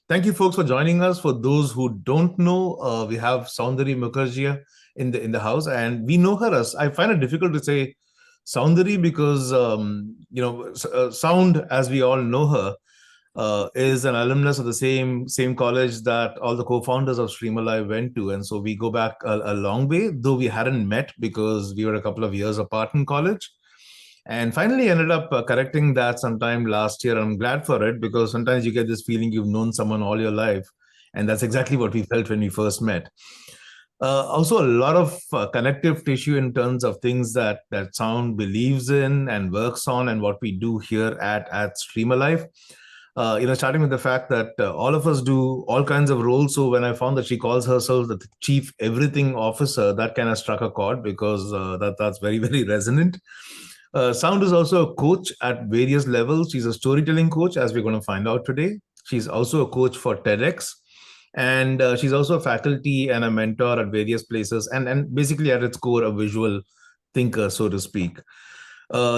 Thank you, folks, for joining us. For those who don't know, we have Soundari Mukherjee in the house, and we know her as. I find it difficult to say Soundari because Sound, as we all know her, is an alumnus of the same college that all the co-founders of Stream Alive went to, and so we go back a long way. Though we hadn't met because we were a couple of years apart in college, and finally ended up correcting that sometime last year. I'm glad for it because sometimes you get this feeling you've known someone all your life, and that's exactly what we felt when we first met. Also, a lot of connective tissue in terms of things that Sound believes in and works on, and what we do here at Stream Alive. Starting with the fact that all of us do all kinds of roles. So when I found that she calls herself the chief everything officer, that kind of struck a chord because that's very, very resonant. Sound is also a coach at various levels. She's a storytelling coach, as we're going to find out today. She's also a coach for TEDx. And she's also a faculty and a mentor at various places, and basically at its core, a visual thinker, so to speak.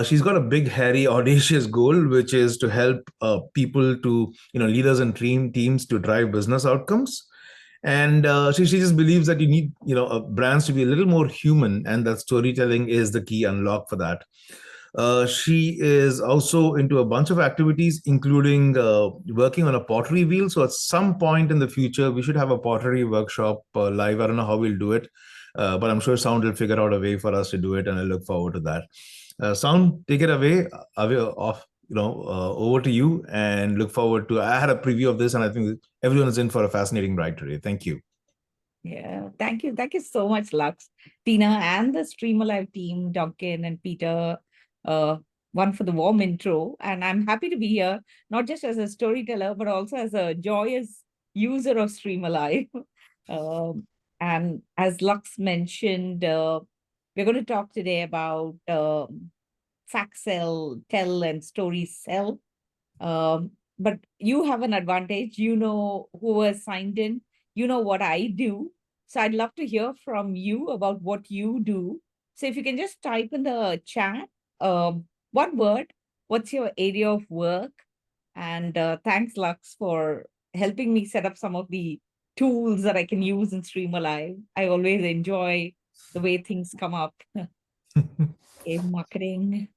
She's got a big, hairy, audacious goal, which is to help people to, leaders and teams to drive business outcomes. And she just believes that you need, brands to be a little more human, and that storytelling is the key unlock for that. She is also into a bunch of activities, including working on a pottery wheel. So at some point in the future, we should have a pottery workshop live. I don't know how we'll do it, but I'm sure Sound will figure out a way for us to do it, and I look forward to that. Sound, take it away off. Over to you, and look forward to. I had a preview of this, and I think everyone is in for a fascinating ride today. Thank you. Yeah, thank you. Thank you so much, Lux, Tina, and the Stream Alive team, Duncan and Peter. One for the warm intro. And I'm happy to be here, not just as a storyteller, but also as a joyous user of Stream Alive. And as Lux mentioned, we're going to talk today about fact sell, tell, and story sell. But you have an advantage. You know who was signed in. You know what I do. So I'd love to hear from you about what you do. So if you can just type in the chat, one word, what's your area of work? And thanks, Lux, for helping me set up some of the tools that I can use in Stream Alive. I always enjoy the way things come up. Game marketing.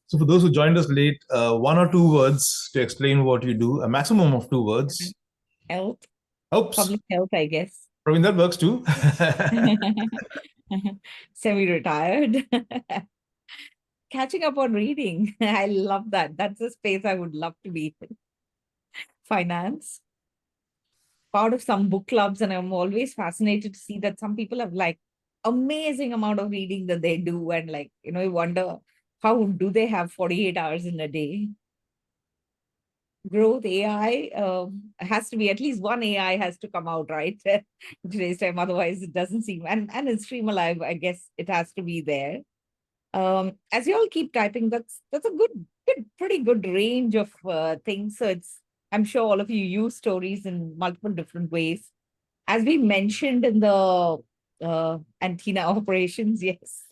So for those who joined us late, one or two words to explain what you do, a maximum of two words. Health. Oops. Public health, I guess. I mean, that works too. Semi-retired. Catching up on reading. I love that. That's a space I would love to be in. Finance. Part of some book clubs, and I'm always fascinated to see that some people have like amazing amount of reading that they do, and you wonder how do they have 48 hours in a day. Growth AI has to be at least one AI has to come out, right? Today's time, otherwise it doesn't seem, and in Stream Alive, I guess it has to be there. As you all keep typing, that's a pretty good range of things. So I'm sure all of you use stories in multiple different ways. As we mentioned in the antenna operations, yes.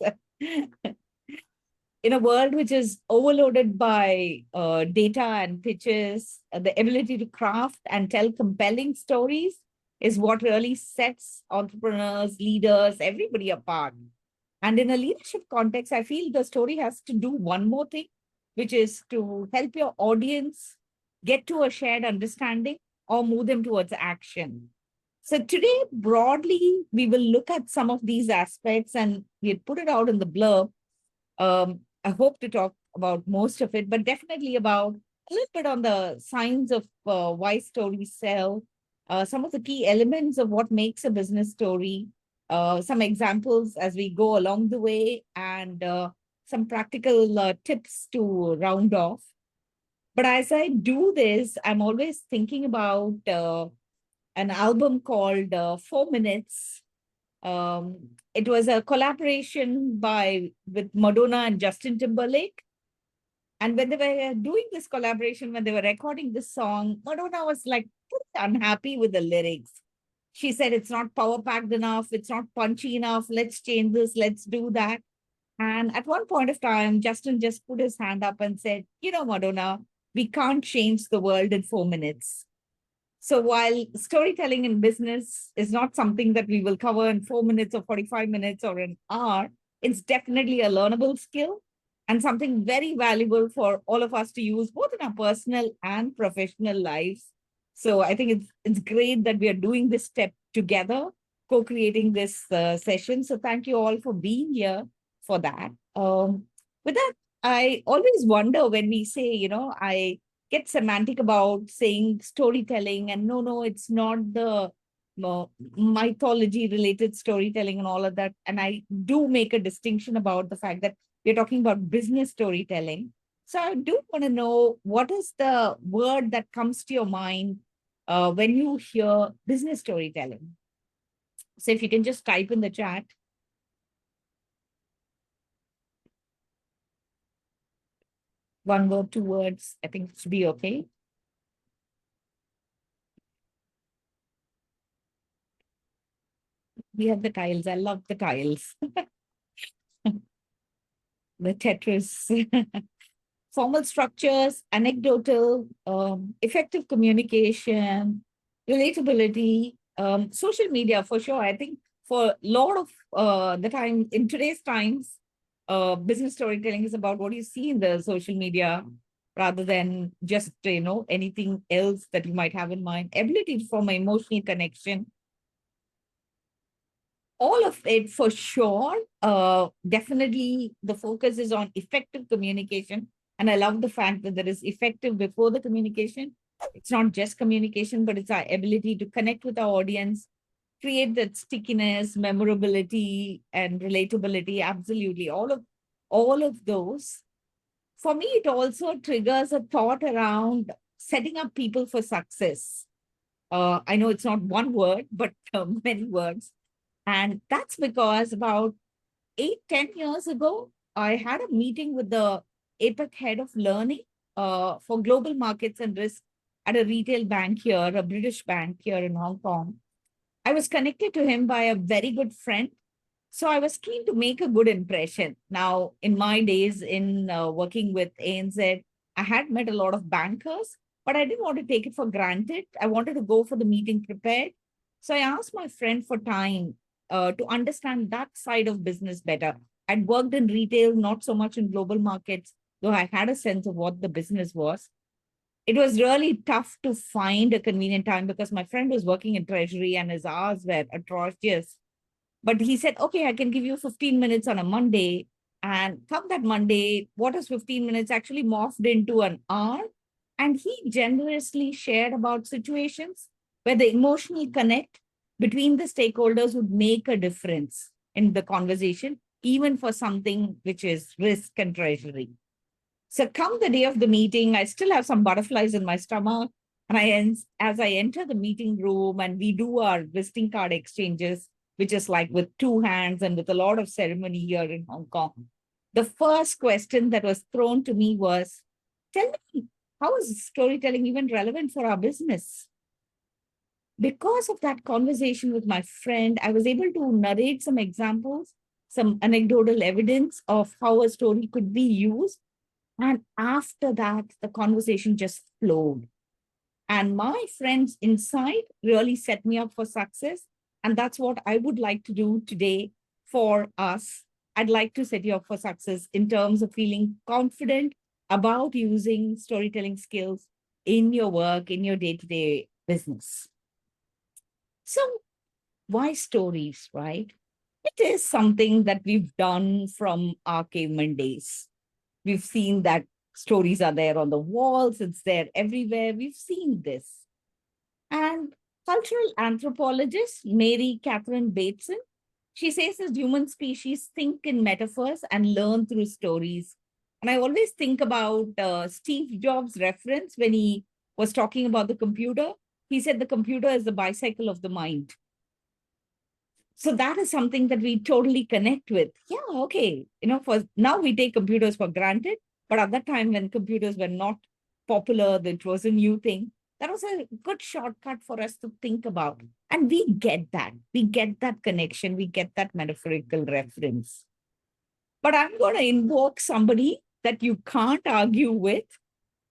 In a world which is overloaded by data and pitches, the ability to craft and tell compelling stories is what really sets entrepreneurs, leaders, everybody apart. And in a leadership context, I feel the story has to do one more thing, which is to help your audience get to a shared understanding or move them towards action. So today, broadly, we will look at some of these aspects, and we had put it out in the blurb. I hope to talk about most of it, but definitely about a little bit on the signs of why stories sell, some of the key elements of what makes a business story, some examples as we go along the way, and some practical tips to round off. But as I do this, I'm always thinking about an album called 4 Minutes. It was a collaboration with Madonna and Justin Timberlake. And when they were doing this collaboration, when they were recording this song, Madonna was like pretty unhappy with the lyrics. She said, it's not power packed enough. It's not punchy enough. Let's change this. Let's do that. And at one point of time, Justin just put his hand up and said, Madonna, we can't change the world in 4 minutes. So while storytelling in business is not something that we will cover in 4 minutes or 45 minutes or an hour, it's definitely a learnable skill and something very valuable for all of us to use both in our personal and professional lives. So I think it's great that we are doing this step together, co-creating this session. So thank you all for being here for that. With that, I always wonder when we say, I get semantic about saying storytelling, and no, it's not the mythology related storytelling and all of that. And I do make a distinction about the fact that we're talking about business storytelling. So I do want to know, what is the word that comes to your mind when you hear business storytelling? So if you can just type in the chat. One word, 2 words, I think it should be okay. We have the tiles. I love the tiles. The Tetris. Formal structures, anecdotal, effective communication, relatability, social media for sure. I think for a lot of the time in today's times, business storytelling is about what you see in the social media rather than just, anything else that you might have in mind. Ability to form an emotional connection, all of it for sure. Definitely the focus is on effective communication. And I love the fact that there is effective before the communication. It's not just communication, but it's our ability to connect with our audience, create that stickiness, memorability, and relatability. Absolutely. All of those. For me, it also triggers a thought around setting up people for success. I know it's not one word, but many words. And that's because about 8, 10 years ago, I had a meeting with the APEC head of learning for global markets and risk at a retail bank here, a British bank here in Hong Kong. I was connected to him by a very good friend. So I was keen to make a good impression. Now, in my days in working with ANZ, I had met a lot of bankers, but I didn't want to take it for granted. I wanted to go for the meeting prepared. So I asked my friend for time to understand that side of business better. I'd worked in retail, not so much in global markets, though I had a sense of what the business was. It was really tough to find a convenient time because my friend was working in treasury and his hours were atrocious. But he said, okay, I can give you 15 minutes on a Monday. And come that Monday, what is 15 minutes actually morphed into an hour. And he generously shared about situations where the emotional connect between the stakeholders would make a difference in the conversation, even for something which is risk and treasury. So come the day of the meeting, I still have some butterflies in my stomach. And as I enter the meeting room and we do our visiting card exchanges, which is like with two hands and with a lot of ceremony here in Hong Kong, the first question that was thrown to me was, tell me, how is storytelling even relevant for our business? Because of that conversation with my friend, I was able to narrate some examples, some anecdotal evidence of how a story could be used. And after that, the conversation just flowed. And my friend's insight really set me up for success. And that's what I would like to do today for us. I'd like to set you up for success in terms of feeling confident about using storytelling skills in your work, in your day-to-day business. So why stories, right? It is something that we've done from our caveman days. We've seen that stories are there on the walls, it's there everywhere. We've seen this. And cultural anthropologist Mary Catherine Bateson, she says as human species think in metaphors and learn through stories. And I always think about Steve Jobs' reference when he was talking about the computer. He said the computer is the bicycle of the mind. So that is something that we totally connect with. Yeah, okay. For now we take computers for granted, but at that time when computers were not popular, that was a new thing. That was a good shortcut for us to think about. And we get that. We get that connection. We get that metaphorical reference. But I'm going to invoke somebody that you can't argue with,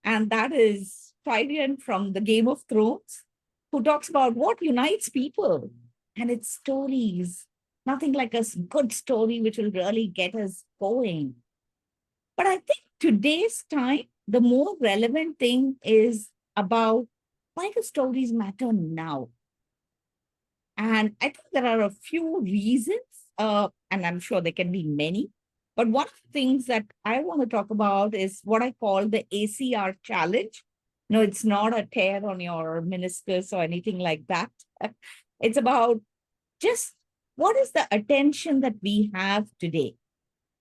and that is Tyrion from the Game of Thrones, who talks about what unites people, and it's stories. Nothing like a good story which will really get us going. But I think today's time, the more relevant thing is about why do stories matter now? And I think there are a few reasons, and I'm sure there can be many. But one of the things that I want to talk about is what I call the ACR challenge. No, it's not a tear on your meniscus or anything like that. It's about just what is the attention that we have today.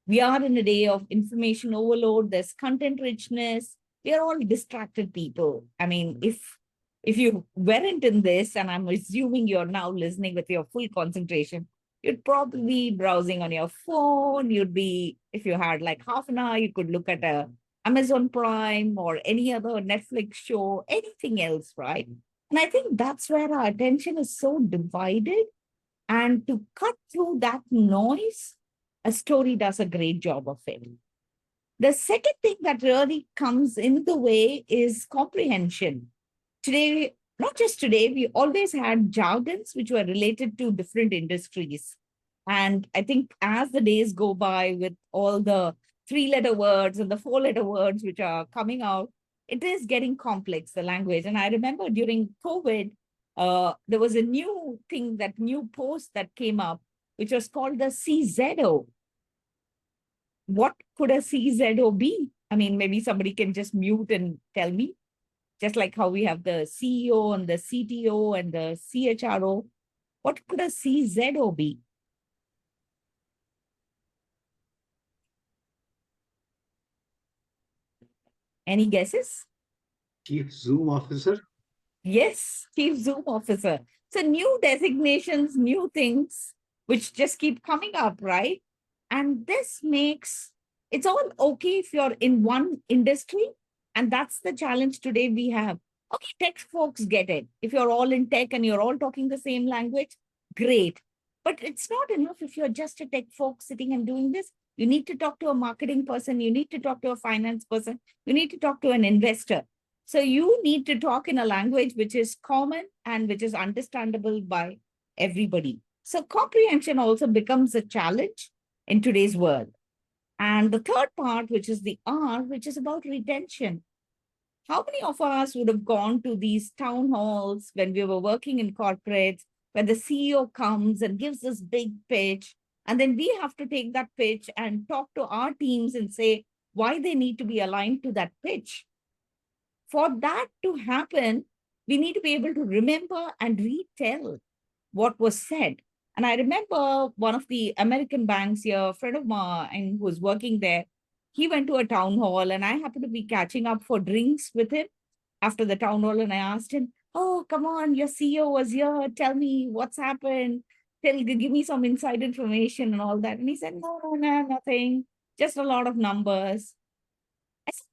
We are in a day of information overload, there's content richness, we are all distracted people. I mean, if you weren't in this, and I'm assuming you're now listening with your full concentration, you'd probably be browsing on your phone. You'd be, if you had like half an hour, you could look at a Amazon Prime or any other Netflix show, anything else, right? And I think that's where our attention is so divided. And to cut through that noise, a story does a great job of it. The second thing that really comes in the way is comprehension. Today, not just today, we always had jargons which were related to different industries. And I think as the days go by with all the 3-letter words and the 4-letter words which are coming out, it is getting complex, the language. And I remember during COVID, there was a new thing, that new post that came up, which was called the CZO. What could a CZO be? I mean, maybe somebody can just mute and tell me, just like how we have the CEO and the CTO and the CHRO. What could a CZO be? Any guesses? Chief Zoom Officer? Yes, Chief Zoom Officer. So new designations, new things, which just keep coming up, right? And this makes, it's all okay if you're in one industry. And that's the challenge today we have. Okay, tech folks get it. If you're all in tech and you're all talking the same language, great. But it's not enough if you're just a tech folk sitting and doing this. You need to talk to a marketing person. You need to talk to a finance person. You need to talk to an investor. So you need to talk in a language which is common and which is understandable by everybody. So comprehension also becomes a challenge in today's world. And the third part, which is the R, which is about retention. How many of us would have gone to these town halls when we were working in corporates, where the CEO comes and gives this big pitch, and then we have to take that pitch and talk to our teams and say why they need to be aligned to that pitch? For that to happen, we need to be able to remember and retell what was said. And I remember one of the American banks here, a friend of mine who was working there, he went to a town hall and I happened to be catching up for drinks with him after the town hall. And I asked him, oh, come on, your CEO was here. Tell me what's happened. Give me some inside information and all that. And he said, no, nothing. Just a lot of numbers. I said,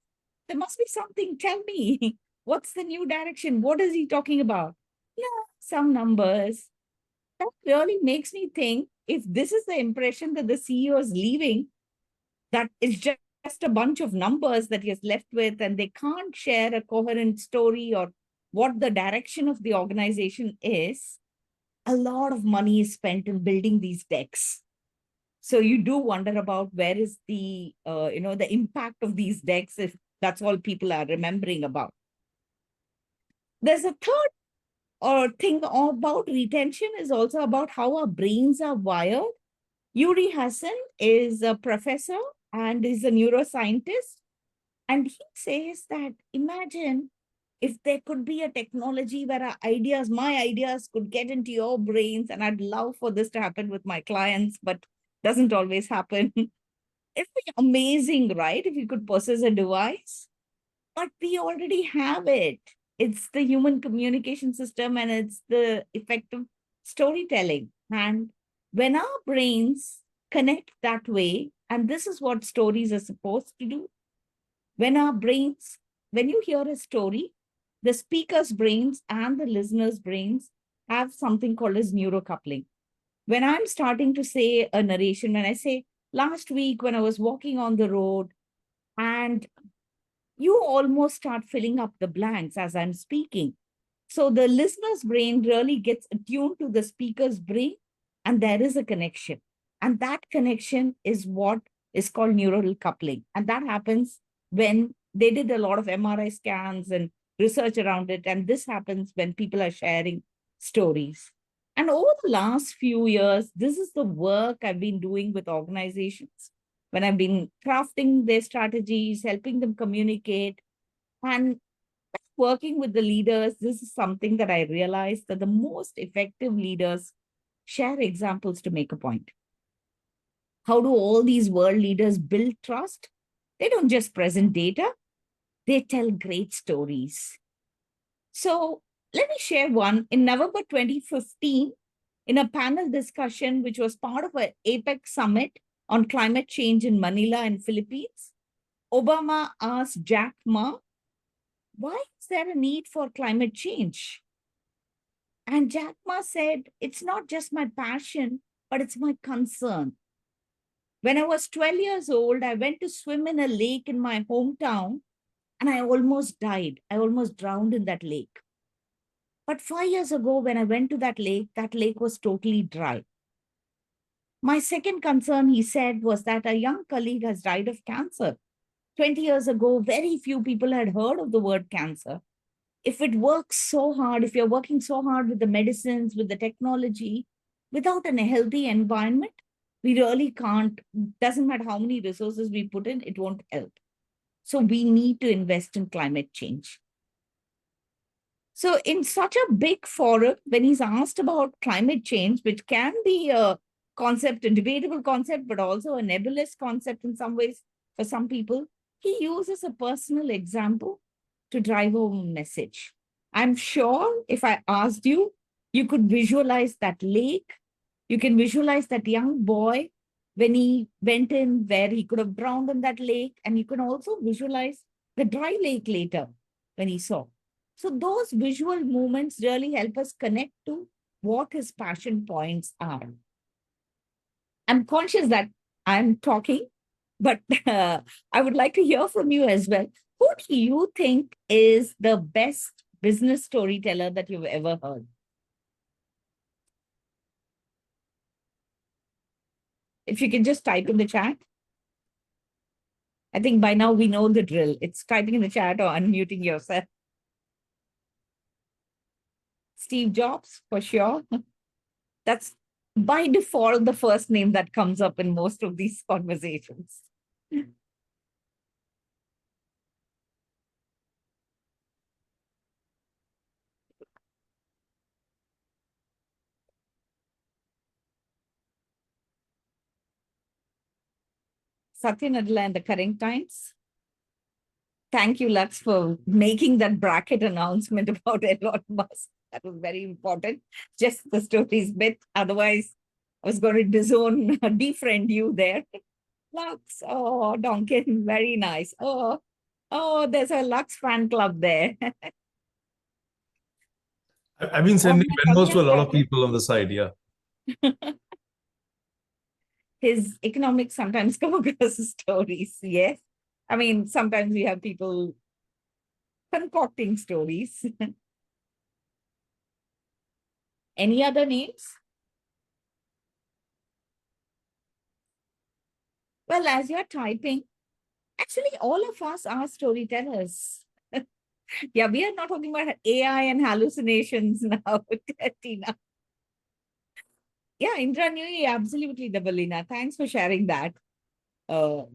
there must be something. Tell me, what's the new direction? What is he talking about? Yeah, some numbers. That really makes me think, if this is the impression that the CEO is leaving, that is just a bunch of numbers that he is left with, and they can't share a coherent story or what the direction of the organization is, a lot of money is spent in building these decks. So you do wonder about where is the, the impact of these decks, if that's all people are remembering about. There's a third thing about retention is also about how our brains are wired. Yuri Hassan is a professor and is a neuroscientist. And he says that imagine if there could be a technology where our ideas, my ideas could get into your brains, and I'd love for this to happen with my clients, but doesn't always happen. It'd be amazing, right? If you could possess a device, but we already have it. It's the human communication system and it's the effective storytelling. And when our brains connect that way, and this is what stories are supposed to do, when you hear a story, the speaker's brains and the listener's brains have something called as neurocoupling. When I'm starting to say a narration, when I say, last week when I was walking on the road, and you almost start filling up the blanks as I'm speaking. So the listener's brain really gets attuned to the speaker's brain, and there is a connection. And that connection is what is called neural coupling. And that happens when they did a lot of MRI scans and research around it. And this happens when people are sharing stories. And over the last few years, this is the work I've been doing with organizations when I've been crafting their strategies, helping them communicate. And working with the leaders, this is something that I realized that the most effective leaders share examples to make a point. How do all these world leaders build trust? They don't just present data, they tell great stories. So let me share one. In November 2015, in a panel discussion, which was part of an APEC summit on climate change in Manila in Philippines, Obama asked Jack Ma, why is there a need for climate change? And Jack Ma said, it's not just my passion, but it's my concern. When I was 12 years old, I went to swim in a lake in my hometown and I almost died. I almost drowned in that lake. But 5 years ago, when I went to that lake was totally dry. My second concern, he said, was that a young colleague has died of cancer. 20 years ago, very few people had heard of the word cancer. If it works so hard, if you're working so hard with the medicines, with the technology, without a healthy environment, we really can't, doesn't matter how many resources we put in, it won't help. So we need to invest in climate change. So in such a big forum, when he's asked about climate change, which can be a concept, a debatable concept, but also a nebulous concept in some ways for some people, he uses a personal example to drive home a message. I'm sure if I asked you, you could visualize that lake. You can visualize that young boy when he went in where he could have drowned in that lake. And you can also visualize the dry lake later when he saw. So those visual moments really help us connect to what his passion points are. I'm conscious that I'm talking, but I would like to hear from you as well. Who do you think is the best business storyteller that you've ever heard? If you can just type in the chat. I think by now we know the drill. It's typing in the chat or unmuting yourself. Steve Jobs, for sure. That's by default the first name that comes up in most of these conversations. Satya Nadella and the Current Times. Thank you, Lux, for making that bracket announcement about Elon Musk. That was very important. Just the stories bit. Otherwise, I was going to disown, defriend you there. Lux, oh, Donkin, very nice. Oh, there's a Lux fan club there. I've been sending memos to a lot of people on the side, yeah. His economics sometimes come across as stories, yes. I mean, sometimes we have people concocting stories. Any other names? Well, as you're typing, actually, all of us are storytellers. Yeah, we are not talking about AI and hallucinations now, Tina. Yeah, Indranui, absolutely, Dabalina. Thanks for sharing that. All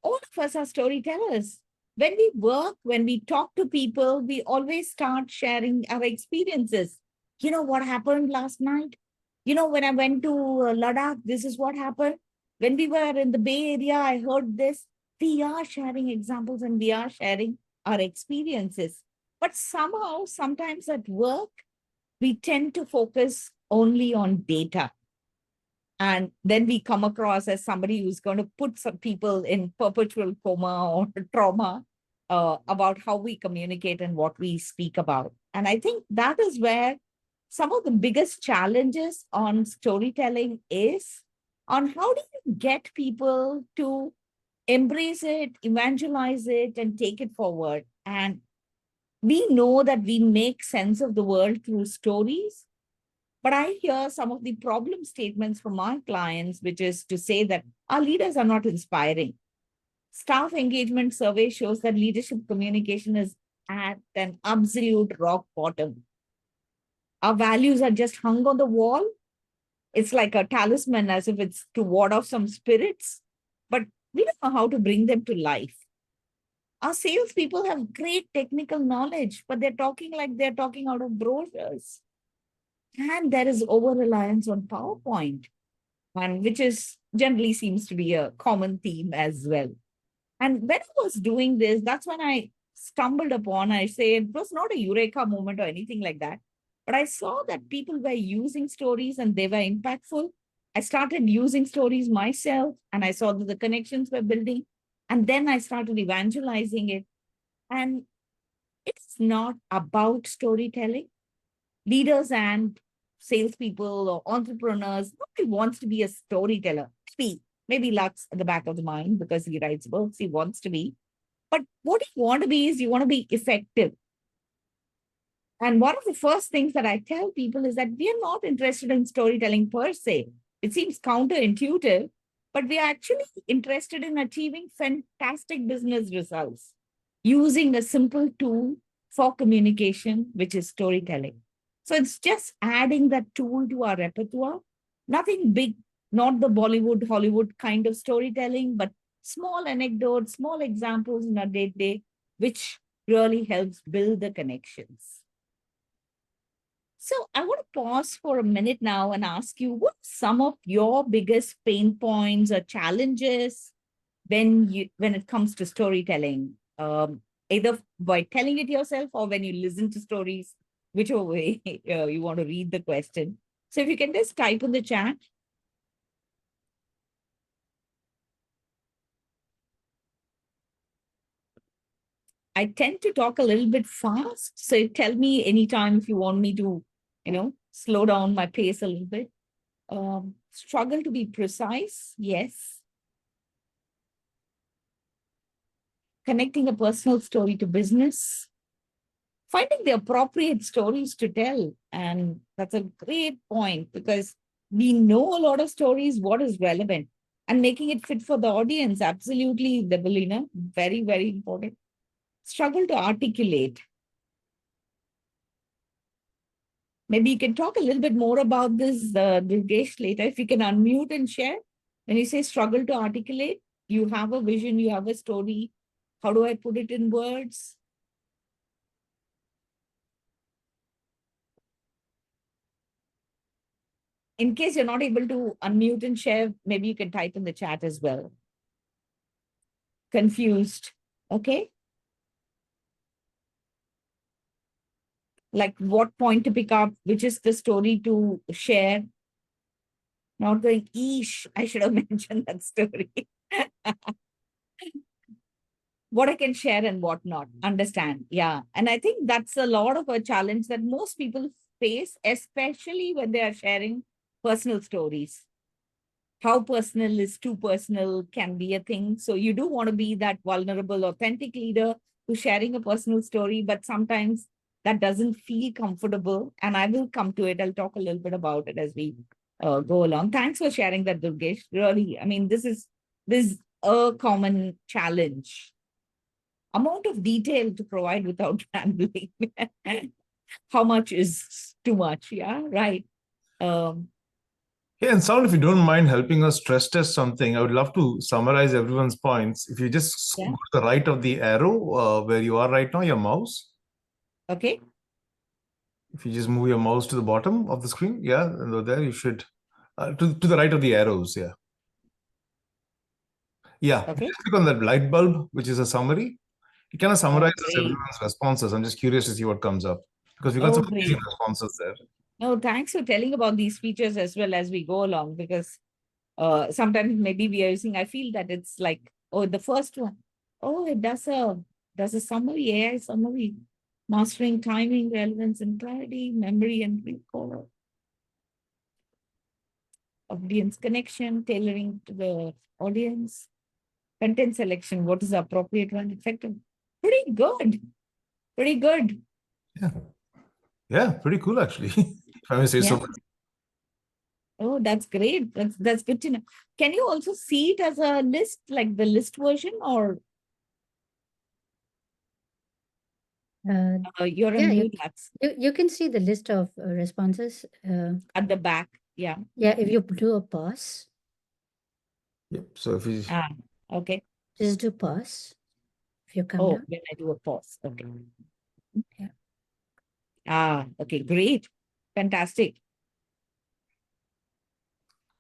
of us are storytellers. When we work, when we talk to people, we always start sharing our experiences. You know what happened last night? You know, when I went to Ladakh, this is what happened. When we were in the Bay Area, I heard this. We are sharing examples and we are sharing our experiences. But somehow, sometimes at work, we tend to focus only on data. And then we come across as somebody who's going to put some people in perpetual coma or trauma about how we communicate and what we speak about. And I think that is where some of the biggest challenges on storytelling is on how do you get people to embrace it, evangelize it, and take it forward. And we know that we make sense of the world through stories. But I hear some of the problem statements from our clients, which is to say that our leaders are not inspiring. Staff engagement survey shows that leadership communication is at an absolute rock bottom. Our values are just hung on the wall. It's like a talisman, as if it's to ward off some spirits, but we don't know how to bring them to life. Our salespeople have great technical knowledge, but they're talking like they're talking out of brochures. And there is over reliance on PowerPoint, and which is generally seems to be a common theme as well. And when I was doing this, that's when I stumbled upon, I say it was not a eureka moment or anything like that, but I saw that people were using stories and they were impactful. I started using stories myself and I saw that the connections were building. And then I started evangelizing it. And it's not about storytelling. Leaders and salespeople or entrepreneurs, nobody wants to be a storyteller. Maybe Lux at the back of the mind because he writes books, he wants to be. But what you want to be is you want to be effective. And one of the first things that I tell people is that we are not interested in storytelling per se. It seems counterintuitive, but we are actually interested in achieving fantastic business results using a simple tool for communication, which is storytelling. So it's just adding that tool to our repertoire. Nothing big, not the Bollywood, Hollywood kind of storytelling, but small anecdotes, small examples in our day-to-day, which really helps build the connections. So I want to pause for a minute now and ask you, what are some of your biggest pain points or challenges when it comes to storytelling? Either by telling it yourself or when you listen to stories, whichever way you want to read the question. So if you can just type in the chat. I tend to talk a little bit fast. So tell me anytime if you want me to, slow down my pace a little bit. Struggle to be precise. Yes. Connecting a personal story to business. Finding the appropriate stories to tell. And that's a great point because we know a lot of stories, what is relevant, and making it fit for the audience. Absolutely, Debalina, very, very important. Struggle to articulate. Maybe you can talk a little bit more about this, Durgesh, later. If you can unmute and share. When you say struggle to articulate, you have a vision, you have a story. How do I put it in words? In case you're not able to unmute and share, maybe you can type in the chat as well. Confused. Okay. Like what point to pick up, which is the story to share. Not going, eesh, I should have mentioned that story. What I can share and what not. Understand. Yeah. And I think that's a lot of a challenge that most people face, especially when they are sharing personal stories. How personal is too personal can be a thing. So you do want to be that vulnerable, authentic leader who's sharing a personal story, but sometimes that doesn't feel comfortable. And I will come to it. I'll talk a little bit about it as we go along. Thanks for sharing that, Durgesh. Really, I mean, this is a common challenge. Amount of detail to provide without rambling. How much is too much? Yeah, right. Yeah, and Sound, if you don't mind helping us stress test something, I would love to summarize everyone's points. If you just go to the right of the arrow where you are right now, your mouse. Okay. If you just move your mouse to the bottom of the screen, yeah, and there you should, to the right of the arrows, yeah. Yeah, okay. just click on that light bulb, which is a summary. It kind of summarizes everyone's responses. I'm just curious to see what comes up because we got some amazing responses there. No, thanks for telling about these features as well as we go along, because sometimes maybe we are using, I feel that it's like, oh, the first one, oh, it does a summary, AI summary, mastering timing, relevance and clarity, memory and recall. audience connection, tailoring to the audience, content selection, what is the appropriate one, effective. Pretty good. Pretty good. Yeah. Yeah, pretty cool actually. If I may say so Yeah. much. Oh, that's great. That's good to know. Can you also see it as a list, like the list version, or you're Yeah, on mute, Lux, you can see the list of responses. at the back? Yeah. Yeah, if you do a pause, Yep. So if we Ah, okay. just do pause. If you come Oh, down, when I do a pause. Okay. yeah. Ah, okay, great. Fantastic.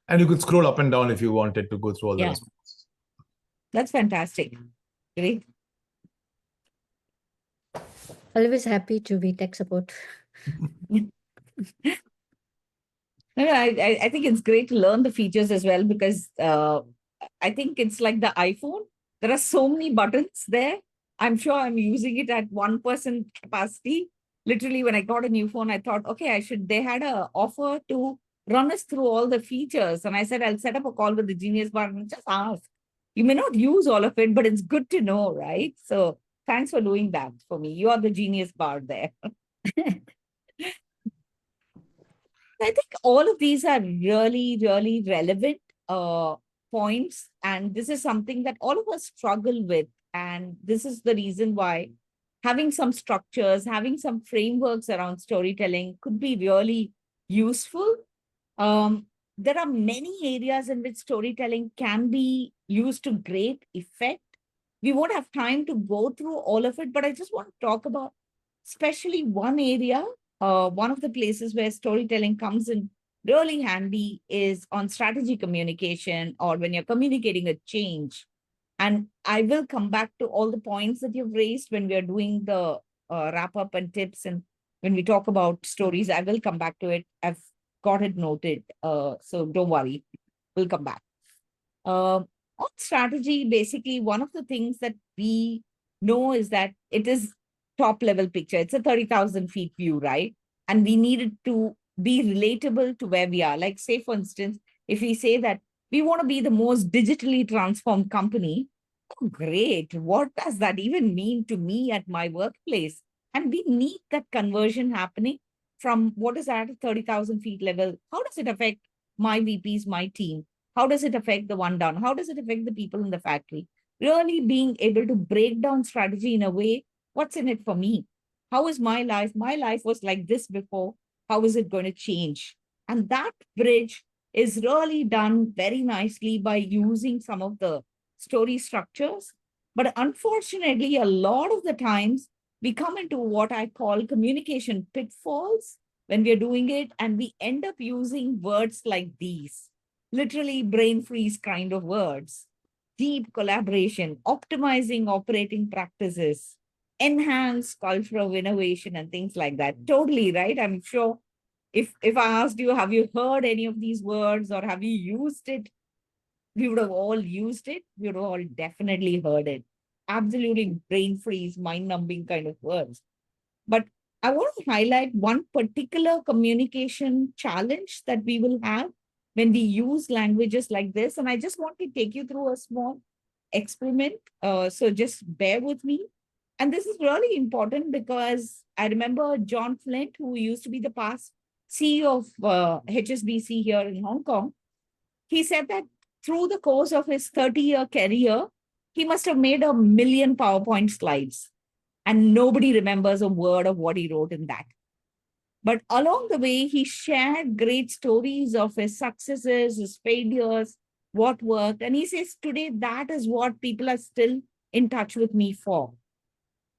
and you could scroll up and down if you wanted to go through all the Yeah, responses. that's fantastic. Great. Always happy to be tech support. No, I think it's great to learn the features as well, because I think it's like the iPhone. There are so many buttons there. I'm sure I'm using it at 1% capacity. Literally, when I got a new phone, I thought, okay, they had a offer to run us through all the features. And I said, I'll set up a call with the Genius Bar and just ask. You may not use all of it, but it's good to know, right? So thanks for doing that for me. You are the Genius Bar there. I think all of these are really, really relevant points. And this is something that all of us struggle with. And this is the reason why having some structures, having some frameworks around storytelling could be really useful. There are many areas in which storytelling can be used to great effect. We won't have time to go through all of it, but I just want to talk about especially one area. One of the places where storytelling comes in really handy is on strategy communication, or when you're communicating a change. And I will come back to all the points that you've raised when we are doing the wrap up and tips. And when we talk about stories, I will come back to it. I've got it noted. So don't worry, we'll come back. On strategy, basically, one of the things that we know is that it is top level picture. It's a 30,000 feet view, right? And we need it to be relatable to where we are. Like, say, for instance, if we say that we want to be the most digitally transformed company, oh, great. What does that even mean to me at my workplace? And we need that conversion happening from what is at 30,000 feet level. How does it affect my VPs, my team? How does it affect the one down? How does it affect the people in the factory? Really being able to break down strategy in a way, what's in it for me? How is my life? My life was like this before. How is it going to change? And that bridge is really done very nicely by using some of the story structures. But unfortunately, a lot of the times we come into what I call communication pitfalls when we're doing it, and we end up using words like these, literally brain freeze kind of words: deep collaboration, optimizing operating practices, enhance culture of innovation, and things like that. Totally right. I'm sure if I asked you, have you heard any of these words or have you used it? We would have all used it. We would have all definitely heard it. Absolutely brain freeze, mind numbing kind of words. But I want to highlight one particular communication challenge that we will have when we use languages like this. And I just want to take you through a small experiment. So just bear with me. And this is really important because I remember John Flint, who used to be the past CEO of HSBC here in Hong Kong. He said that through the course of his 30-year career, he must have made 1 million PowerPoint slides, and nobody remembers a word of what he wrote in that. But along the way, he shared great stories of his successes, his failures, what worked. And he says, today, that is what people are still in touch with me for.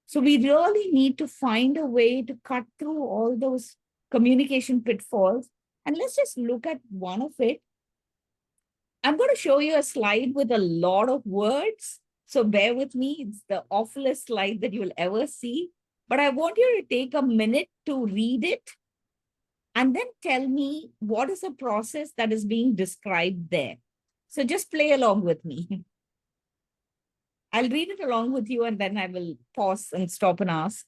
So we really need to find a way to cut through all those communication pitfalls. And let's just look at one of it. I'm going to show you a slide with a lot of words. So bear with me. It's the awfulest slide that you will ever see. But I want you to take a minute to read it and then tell me what is the process that is being described there. So just play along with me. I'll read it along with you and then I will pause and stop and ask.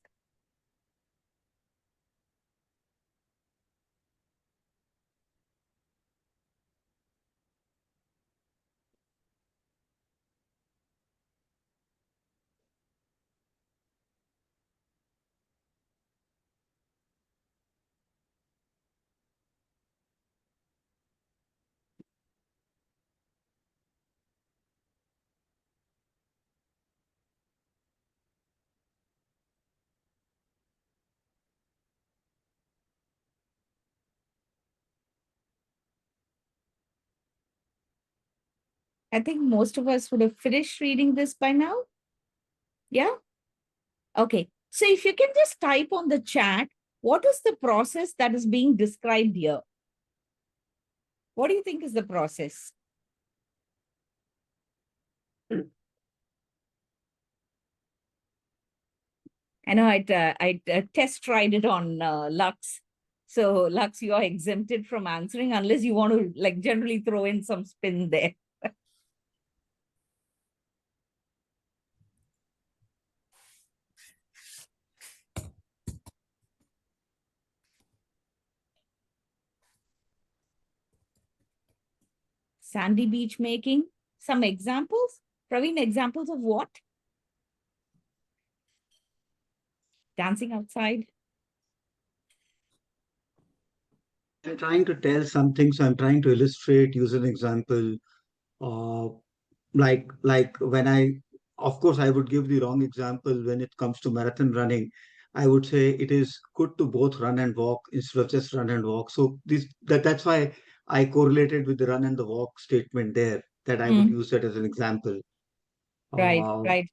I think most of us would have finished reading this by now. Yeah? Okay. So if you can just type on the chat, what is the process that is being described here? What do you think is the process? I know I test tried it on Lux. So Lux, you are exempted from answering unless you want to like generally throw in some spin there. Sandy beach making. Some examples? Praveen, examples of what? Dancing outside. I'm trying to tell something, so I'm trying to illustrate, use an example. Uh, like when of course, I would give the wrong example when it comes to marathon running. I would say it is good to both run and walk instead of just run and walk. So that's why I correlated with the run and the walk statement there, that I would Mm, use that as an example. right, Uh, right,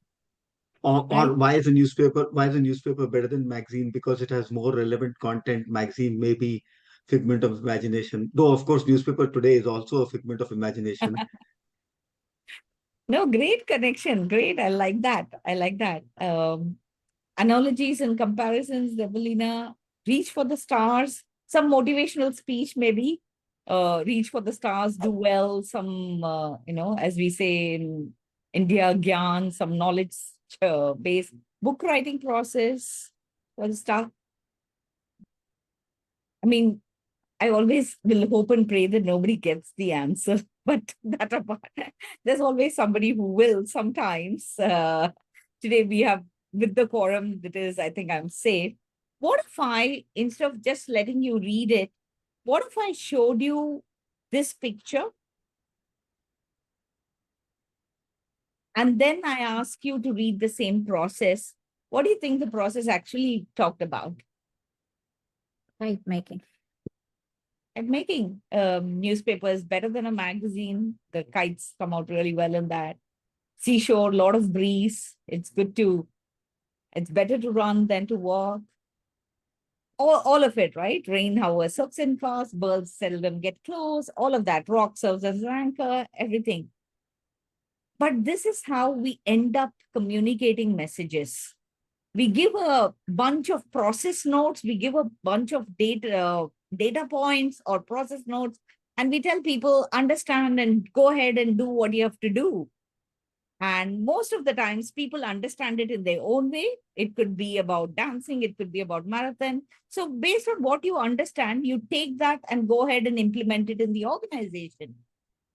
or right. why is a newspaper better than magazine? Because it has more relevant content. Magazine may be figment of imagination, though of course newspaper today is also a figment of imagination. No, great connection. Great. I like that. I like that. Analogies and comparisons, Develina, reach for the stars, some motivational speech, maybe. Reach for the stars, do well, some, as we say in India, Gyan, some knowledge based book writing process for the start. I mean, I always will hope and pray that nobody gets the answer, but that apart, there's always somebody who will sometimes. Today we have with the quorum that is, I think I'm safe. What if I, instead of just letting you read it, what if I showed you this picture and then I ask you to read the same process? What do you think the process actually talked about? Right, making. And making newspapers better than a magazine. The kites come out really well in that. Seashore, a lot of breeze. It's better to run than to walk. All of it, right? Rain, however, soaks in fast, birds seldom get close, all of that. Rock serves as an anchor, everything. But this is how we end up communicating messages. We give a bunch of process notes, we give a bunch of data points or process notes, and we tell people understand and go ahead and do what you have to do. And most of the times people understand it in their own way. It could be about dancing, it could be about marathon. So based on what you understand, you take that and go ahead and implement it in the organization.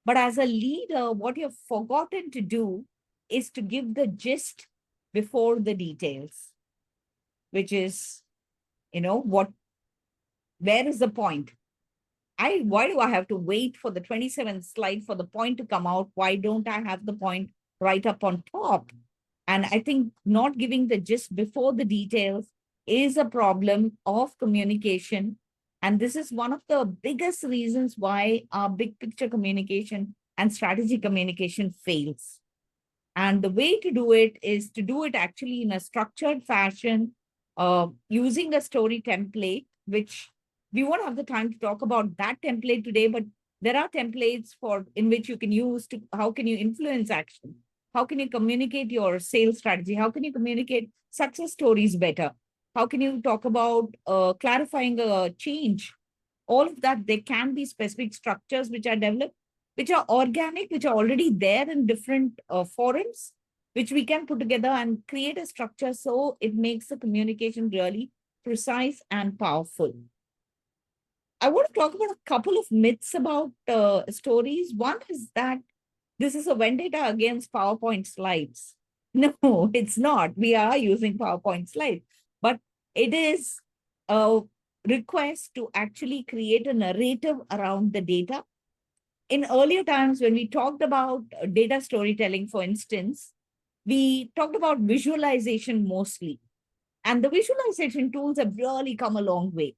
But as a leader, what you've forgotten to do is to give the gist before the details, which is, where is the point? Why do I have to wait for the 27th slide for the point to come out? Why don't I have the point right up on top? And I think not giving the gist before the details is a problem of communication. And this is one of the biggest reasons why our big picture communication and strategy communication fails. And the way to do it is to do it actually in a structured fashion, using a story template, which we won't have the time to talk about that template today, but there are templates in which you can use to, how can you influence action? How can you communicate your sales strategy? How can you communicate success stories better? How can you talk about clarifying a change? All of that, there can be specific structures which are developed, which are organic, which are already there in different forums, which we can put together and create a structure so it makes the communication really precise and powerful. I want to talk about a couple of myths about stories. One is that this is a vendetta against PowerPoint slides. No, it's not. We are using PowerPoint slides, but it is a request to actually create a narrative around the data. In earlier times, when we talked about data storytelling, for instance, we talked about visualization mostly. And the visualization tools have really come a long way.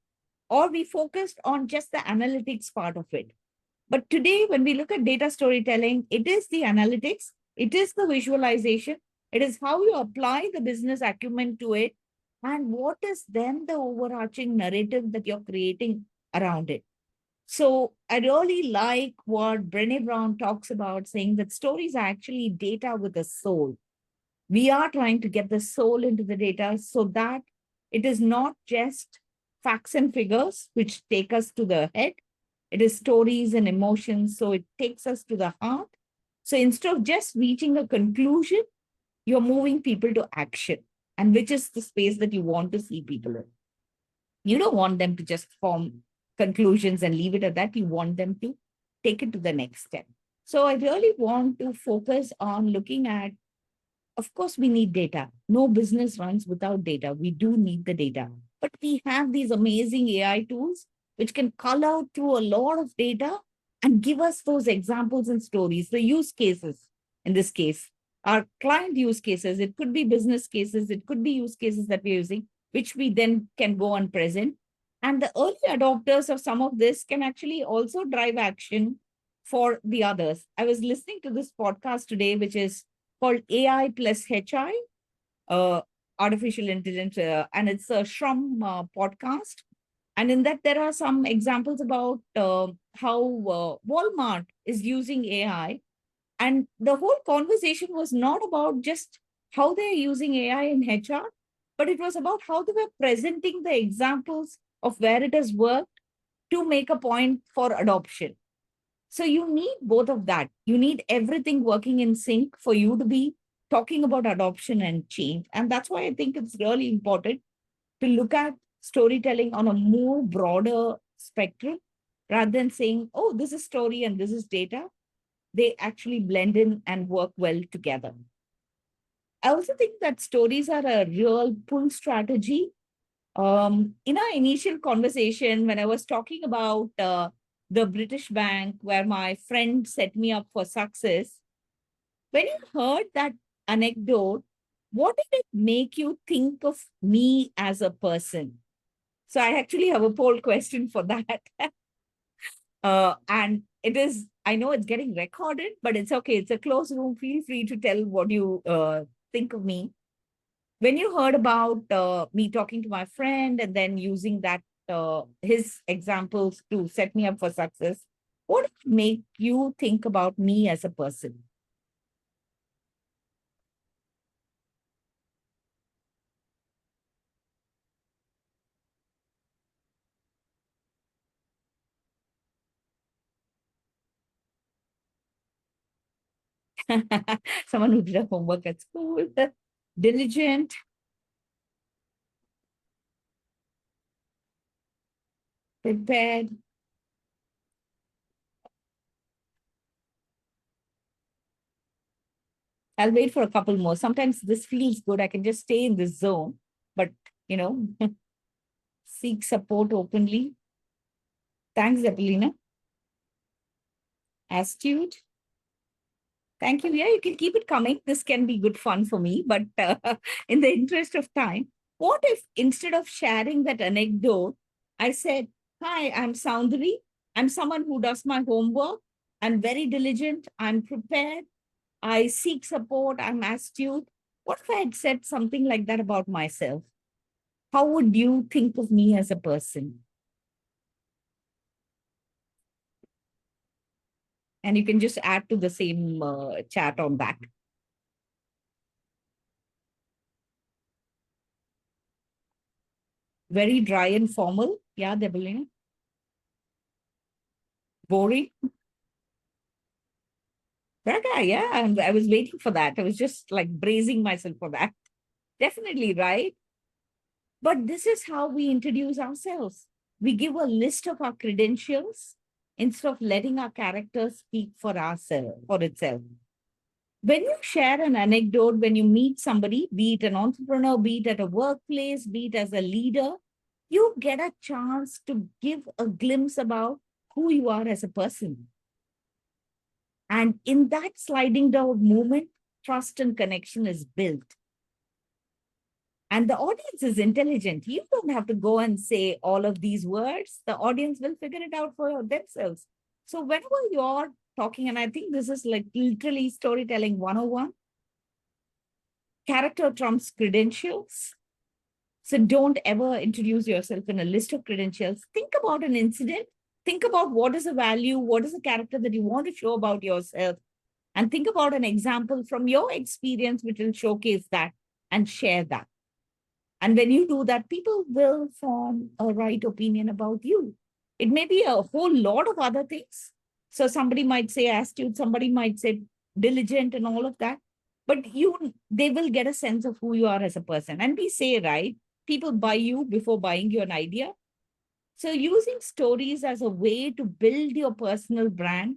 Or we focused on just the analytics part of it. But today, when we look at data storytelling, it is the analytics, it is the visualization, it is how you apply the business acumen to it, and what is then the overarching narrative that you're creating around it. So I really like what Brené Brown talks about, saying that stories are actually data with a soul. We are trying to get the soul into the data so that it is not just facts and figures, which take us to the head. It is stories and emotions, so it takes us to the heart. So instead of just reaching a conclusion, you're moving people to action, and which is the space that you want to see people in. You don't want them to just form conclusions and leave it at that. You want them to take it to the next step. So I really want to focus on looking at, of course, we need data. No business runs without data. We do need the data. But we have these amazing AI tools which can cull out through a lot of data and give us those examples and stories, the use cases in this case, our client use cases. It could be business cases, it could be use cases that we're using, which we then can go and present. And the early adopters of some of this can actually also drive action for the others. I was listening to this podcast today, which is called AI plus HI, artificial intelligence, and it's a Shrum podcast. And in that, there are some examples about how Walmart is using AI. And the whole conversation was not about just how they're using AI in HR, but it was about how they were presenting the examples of where it has worked to make a point for adoption. So you need both of that. You need everything working in sync for you to be talking about adoption and change. And that's why I think it's really important to look at storytelling on a more broader spectrum rather than saying, oh, this is story and this is data. They actually blend in and work well together. I also think that stories are a real pull strategy. In our initial conversation, when I was talking about the British bank where my friend set me up for success, when you heard that anecdote, what did it make you think of me as a person? So I actually have a poll question for that. And it is, I know it's getting recorded, but it's okay. It's a closed room. Feel free to tell what you think of me. When you heard about me talking to my friend and then using that his examples to set me up for success, what did it make you think about me as a person? Someone who did a homework at school, diligent, prepared. I'll wait for a couple more. Sometimes this feels good. I can just stay in this zone, but you know, seek support openly. Thanks, Evelina. Astute. Thank you. Yeah, you can keep it coming. This can be good fun for me, but in the interest of time, what if instead of sharing that anecdote, I said, hi, I'm Soundari. I'm someone who does my homework. I'm very diligent. I'm prepared. I seek support. I'm astute. What if I had said something like that about myself? How would you think of me as a person? And you can just add to the same chat on that. Very dry and formal. Yeah, Debolina. Boring. That guy, yeah, I was waiting for that. I was just like bracing myself for that. Definitely, right? But this is how we introduce ourselves. We give a list of our credentials instead of letting our character speak for ourselves, for itself. When you share an anecdote, when you meet somebody, be it an entrepreneur, be it at a workplace, be it as a leader, you get a chance to give a glimpse about who you are as a person. And in that sliding door movement, trust and connection is built. And the audience is intelligent. You don't have to go and say all of these words. The audience will figure it out for themselves. So whenever you're talking, and I think this is like literally storytelling 101, character trumps credentials. So don't ever introduce yourself in a list of credentials. Think about an incident. Think about what is the value, what is the character that you want to show about yourself, and think about an example from your experience which will showcase that and share that. And when you do that, people will form a right opinion about you. It may be a whole lot of other things. So somebody might say astute, somebody might say diligent and all of that. But they will get a sense of who you are as a person. And we say, right, people buy you before buying you an idea. So using stories as a way to build your personal brand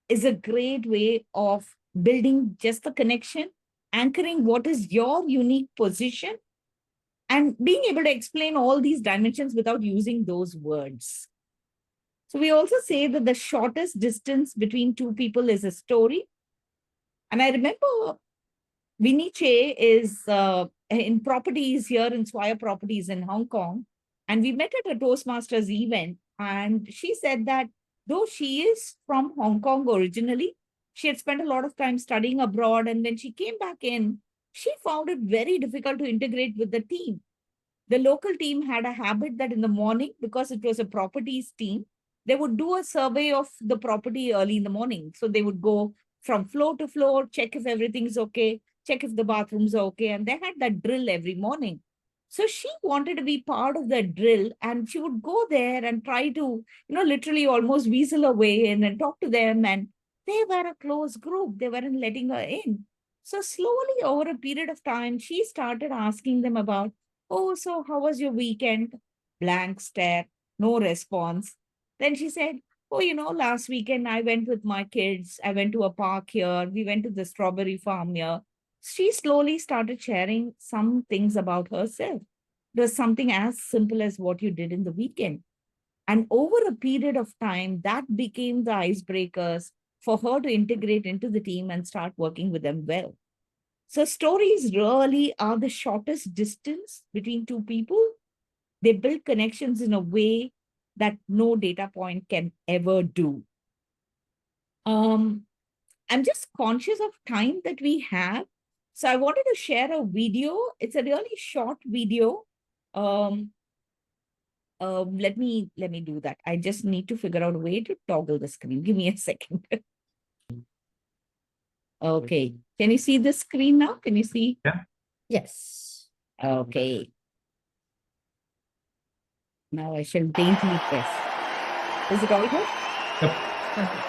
is a great way of building just the connection, anchoring what is your unique position, and being able to explain all these dimensions without using those words. So we also say that the shortest distance between two people is a story. And I remember Viniche is in properties here in Swire Properties in Hong Kong. And we met at a Toastmasters event. And she said that though she is from Hong Kong originally, she had spent a lot of time studying abroad. And when she came back in, she found it very difficult to integrate with the team. The local team had a habit that in the morning, because it was a properties team, they would do a survey of the property early in the morning. So they would go from floor to floor, check if everything's okay, check if the bathrooms are okay. And they had that drill every morning. So she wanted to be part of that drill, and she would go there and try to, literally almost weasel her way in and talk to them. And they were a close group. They weren't letting her in. So slowly over a period of time, she started asking them about, oh, so how was your weekend? Blank stare, no response. Then she said, oh, last weekend I went with my kids. I went to a park here. We went to the strawberry farm here. She slowly started sharing some things about herself. There's something as simple as what you did in the weekend. And over a period of time, that became the icebreakers for her to integrate into the team and start working with them well. So stories really are the shortest distance between two people. They build connections in a way that no data point can ever do. I'm just conscious of time that we have. So I wanted to share a video. It's a really short video. Let me do that. I just need to figure out a way to toggle the screen. Give me a second. Okay. Can you see the screen now? Can you see? Yeah. Yes. Okay. Now I shall daintily press. Is it all good? Yep. Perfect.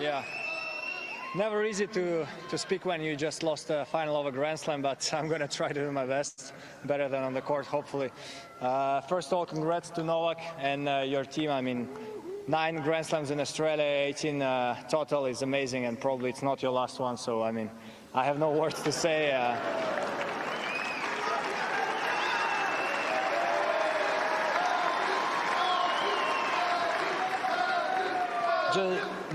Yeah. Never easy to speak when you just lost the final of a Grand Slam, but I'm going to try to do my best, better than on the court, hopefully. First of all, congrats to Novak and your team. I mean, 9 Grand Slams in Australia, 18 total is amazing, and probably it's not your last one, so I mean, I have no words to say.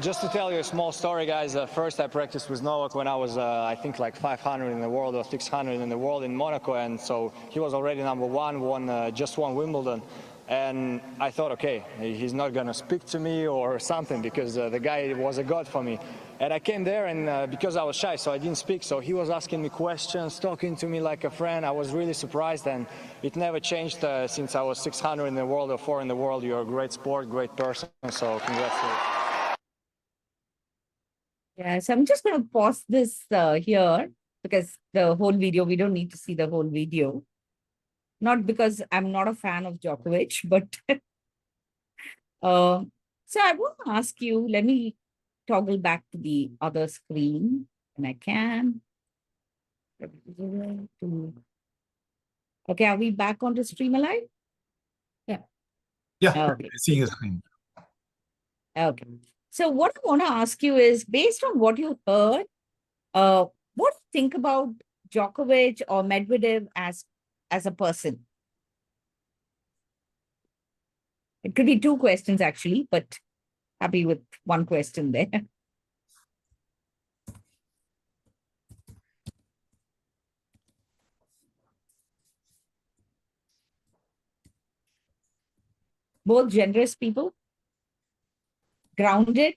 Just to tell you a small story, guys. First, I practiced with Novak when I was, I think, like 500 in the world or 600 in the world in Monaco, and so he was already #1, just won Wimbledon. And I thought, okay, he's not gonna speak to me or something, because the guy was a god for me. And I came there, and because I was shy, so I didn't speak. So he was asking me questions, talking to me like a friend. I was really surprised, and it never changed since I was 600 in the world or 4 in the world. You're a great sport, great person. So congrats to you. Yeah, so I'm just going to pause this here, because the whole video, we don't need to see the whole video. Not because I'm not a fan of Djokovic, but so I want to ask you, let me toggle back to the other screen, and I can. Okay, are we back onto Stream Alive? Yeah. Okay. Seeing a screen. Okay. So what I want to ask you is, based on what you heard, what do you think about Djokovic or Medvedev as a person? It could be 2 questions actually, but Happy with one question there. Both generous people, grounded,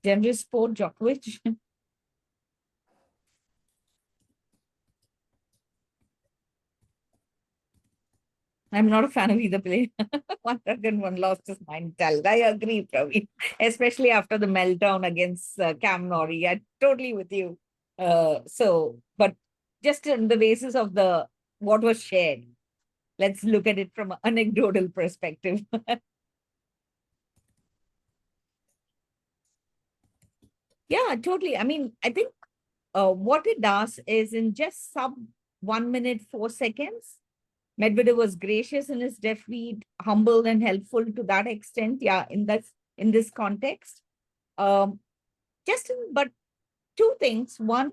generous sport, Djokovic. I'm not a fan of either player. One second, one lost his mind. I agree, Praveen, especially after the meltdown against Cam Norrie. I'm totally with you. But just on the basis of what was shared, let's look at it from an anecdotal perspective. Yeah, totally. I mean, I think what it does is in just sub 1 minute, 4 seconds, Medvedev was gracious in his defeat, humble and helpful to that extent. Yeah, in this context. But two things. One,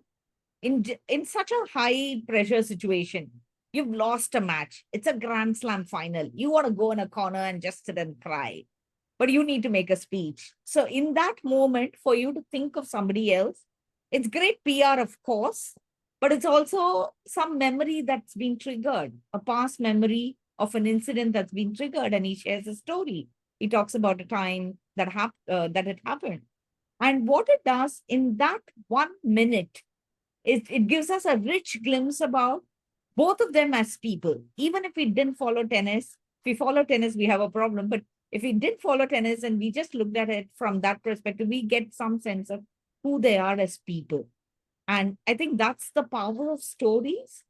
in such a high pressure situation, you've lost a match. It's a Grand Slam final. You want to go in a corner and just sit and cry, but you need to make a speech. So in that moment, for you to think of somebody else, it's great PR, of course, but it's also some memory that's been triggered, a past memory of an incident that's been triggered, and he shares a story. He talks about a time that it happened. And what it does in that 1 minute is it gives us a rich glimpse about both of them as people. Even if we didn't follow tennis, if we follow tennis, we have a problem. But if we did follow tennis and we just looked at it from that perspective, we get some sense of who they are as people. And I think that's the power of stories.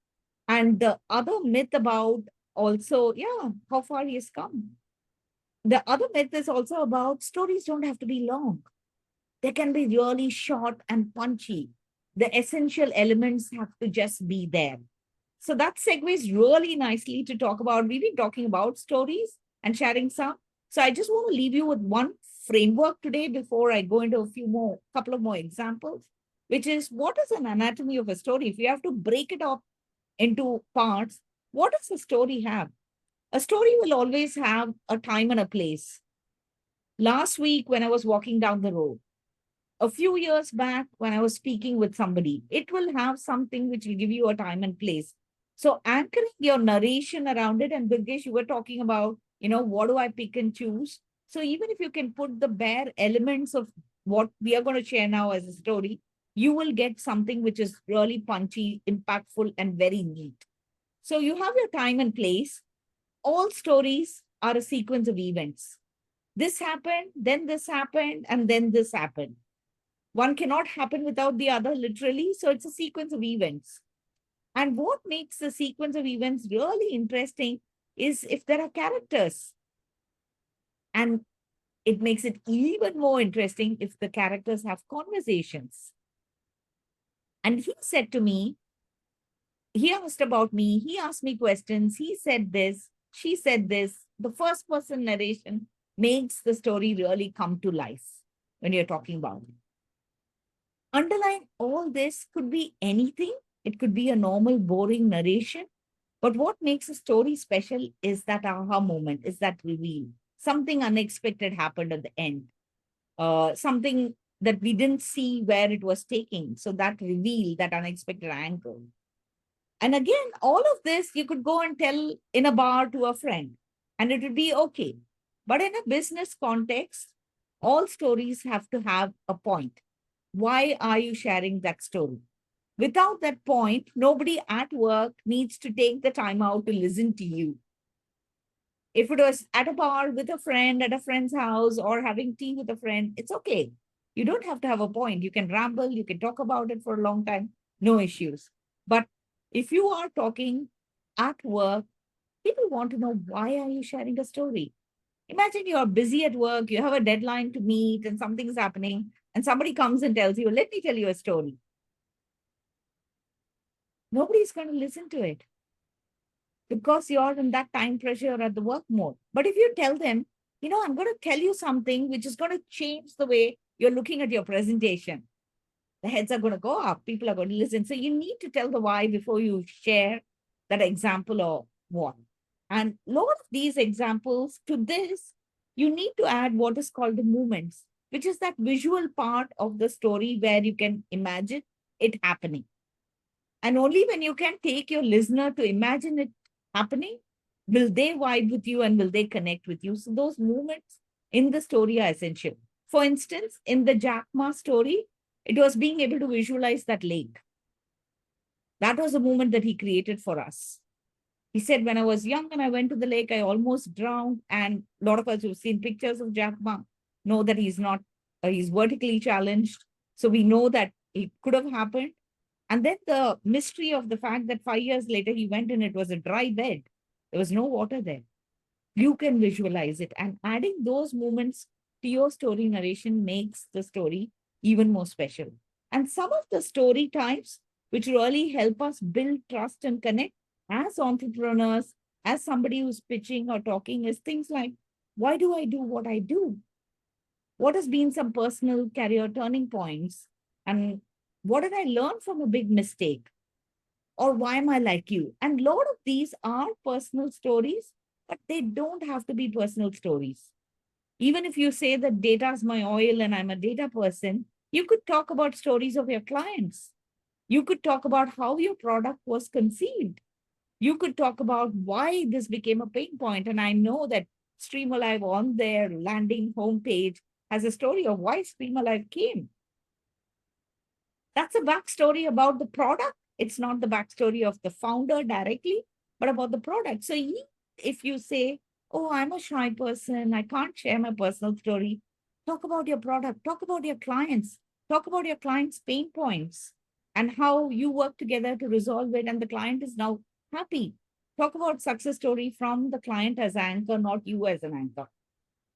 And the other myth about also, how far he has come. The other myth is also about stories don't have to be long. They can be really short and punchy. The essential elements have to just be there. So that segues really nicely to talk about, we've been talking about stories and sharing some. So I just want to leave you with one framework today before I go into couple of more examples, which is what is an anatomy of a story? If you have to break it up into parts, what does a story have? A story will always have a time and a place. Last week, when I was walking down the road, a few years back, when I was speaking with somebody, it will have something which will give you a time and place. So anchoring your narration around it, and Durgesh, you were talking about, what do I pick and choose? So even if you can put the bare elements of what we are going to share now as a story, you will get something which is really punchy, impactful, and very neat. So you have your time and place. All stories are a sequence of events. This happened, then this happened, and then this happened. One cannot happen without the other, literally. So it's a sequence of events. And what makes the sequence of events really interesting is if there are characters. And it makes it even more interesting if the characters have conversations. And he said to me, he asked about me, he asked me questions, he said this, she said this. The first person narration makes the story really come to life when you're talking about it. Underlying all this could be anything. It could be a normal, boring narration. But what makes a story special is that aha moment, is that reveal. Something unexpected happened at the end. Something that we didn't see where it was taking. So that reveal, that unexpected angle. And again, all of this you could go and tell in a bar to a friend, and it would be okay. But in a business context, all stories have to have a point. Why are you sharing that story? Without that point, nobody at work needs to take the time out to listen to you. If it was at a bar with a friend, at a friend's house, or having tea with a friend, it's okay. You don't have to have a point. You can ramble, you can talk about it for a long time, no issues. But if you are talking at work, people want to know, why are you sharing a story? Imagine you're busy at work, you have a deadline to meet, and something's happening, and somebody comes and tells you, let me tell you a story. Nobody's going to listen to it because you're in that time pressure at the work mode. But if you tell them, I'm going to tell you something which is going to change the way you're looking at your presentation, the heads are going to go up, people are going to listen. So you need to tell the why before you share that example or what. And a lot of these examples to this, you need to add what is called the movements, which is that visual part of the story where you can imagine it happening. And only when you can take your listener to imagine it happening, will they vibe with you and will they connect with you. So those movements in the story are essential. For instance, in the Jack Ma story, it was being able to visualize that lake. That was the moment that he created for us. He said, when I was young and I went to the lake, I almost drowned. And a lot of us who've seen pictures of Jack Ma know that he's not, he's vertically challenged. So we know that it could have happened. And then the mystery of the fact that 5 years later he went and it was a dry bed. There was no water there. You can visualize it. And adding those moments to your story narration makes the story even more special. And some of the story types which really help us build trust and connect as entrepreneurs, as somebody who's pitching or talking, is things like, why do I do what I do? What has been some personal career turning points? And what did I learn from a big mistake? Or why am I like you? And a lot of these are personal stories, but they don't have to be personal stories. Even if you say that data is my oil and I'm a data person, you could talk about stories of your clients. You could talk about how your product was conceived. You could talk about why this became a pain point. And I know that Stream Alive on their landing homepage has a story of why Stream Alive came. That's a backstory about the product. It's not the backstory of the founder directly, but about the product. So if you say, oh, I'm a shy person, I can't share my personal story, talk about your product, talk about your clients, talk about your clients' pain points and how you work together to resolve it. And the client is now happy. Talk about success story from the client as anchor, not you as an anchor.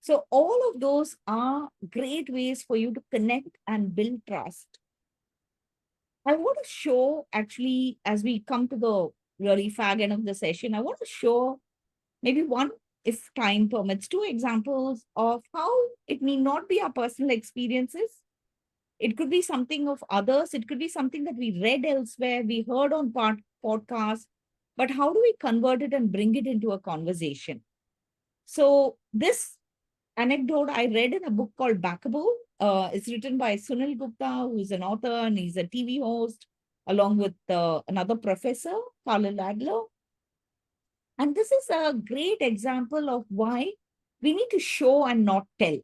So all of those are great ways for you to connect and build trust. I want to show, actually, as we come to the really fag end of the session, I want to show maybe one, if time permits, two examples of how it need not be our personal experiences. It could be something of others. It could be something that we read elsewhere, we heard on podcasts, but how do we convert it and bring it into a conversation? So this anecdote I read in a book called Backable. It's written by Sunil Gupta, who is an author and he's a TV host, along with another professor, Carl Adler. And this is a great example of why we need to show and not tell. A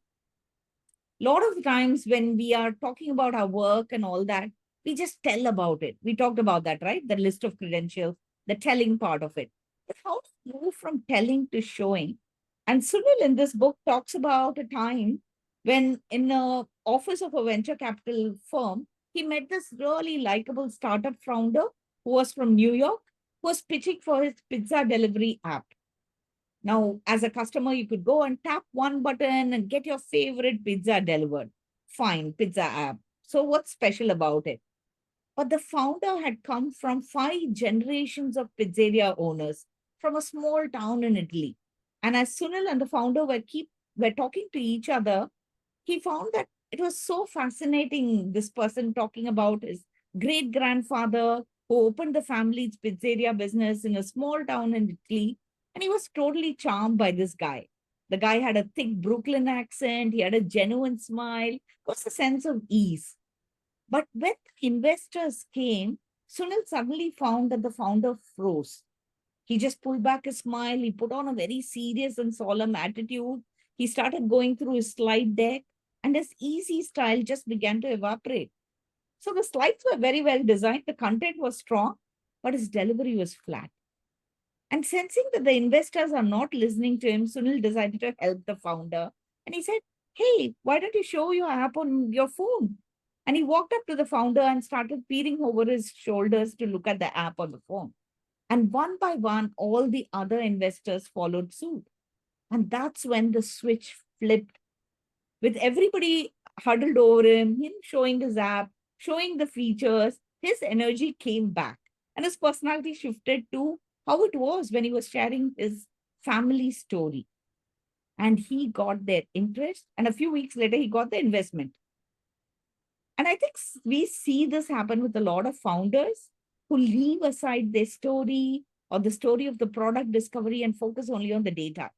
lot of times when we are talking about our work and all that, we just tell about it. We talked about that, right? The list of credentials, the telling part of it. But how to move from telling to showing? And Sunil in this book talks about a time when in the office of a venture capital firm, he met this really likable startup founder who was from New York, who was pitching for his pizza delivery app. Now, as a customer, you could go and tap one button and get your favorite pizza delivered. Fine, pizza app. So what's special about it? But the founder had come from 5 generations of pizzeria owners from a small town in Italy. And as Sunil and the founder were talking to each other, he found that it was so fascinating, this person talking about his great-grandfather who opened the family's pizzeria business in a small town in Italy. And he was totally charmed by this guy. The guy had a thick Brooklyn accent. He had a genuine smile. It was a sense of ease. But when the investors came, Sunil suddenly found that the founder froze. He just pulled back his smile. He put on a very serious and solemn attitude. He started going through his slide deck, and his easy style just began to evaporate. So the slides were very well designed. The content was strong, but his delivery was flat. And sensing that the investors are not listening to him, Sunil decided to help the founder. And he said, hey, why don't you show your app on your phone? And he walked up to the founder and started peering over his shoulders to look at the app on the phone. And one by one, all the other investors followed suit. And that's when the switch flipped. With everybody huddled over him showing his app, showing the features, his energy came back. And his personality shifted to how it was when he was sharing his family story. And he got their interest. And a few weeks later, he got the investment. And I think we see this happen with a lot of founders who leave aside their story, or the story of the product discovery and focus only on the data.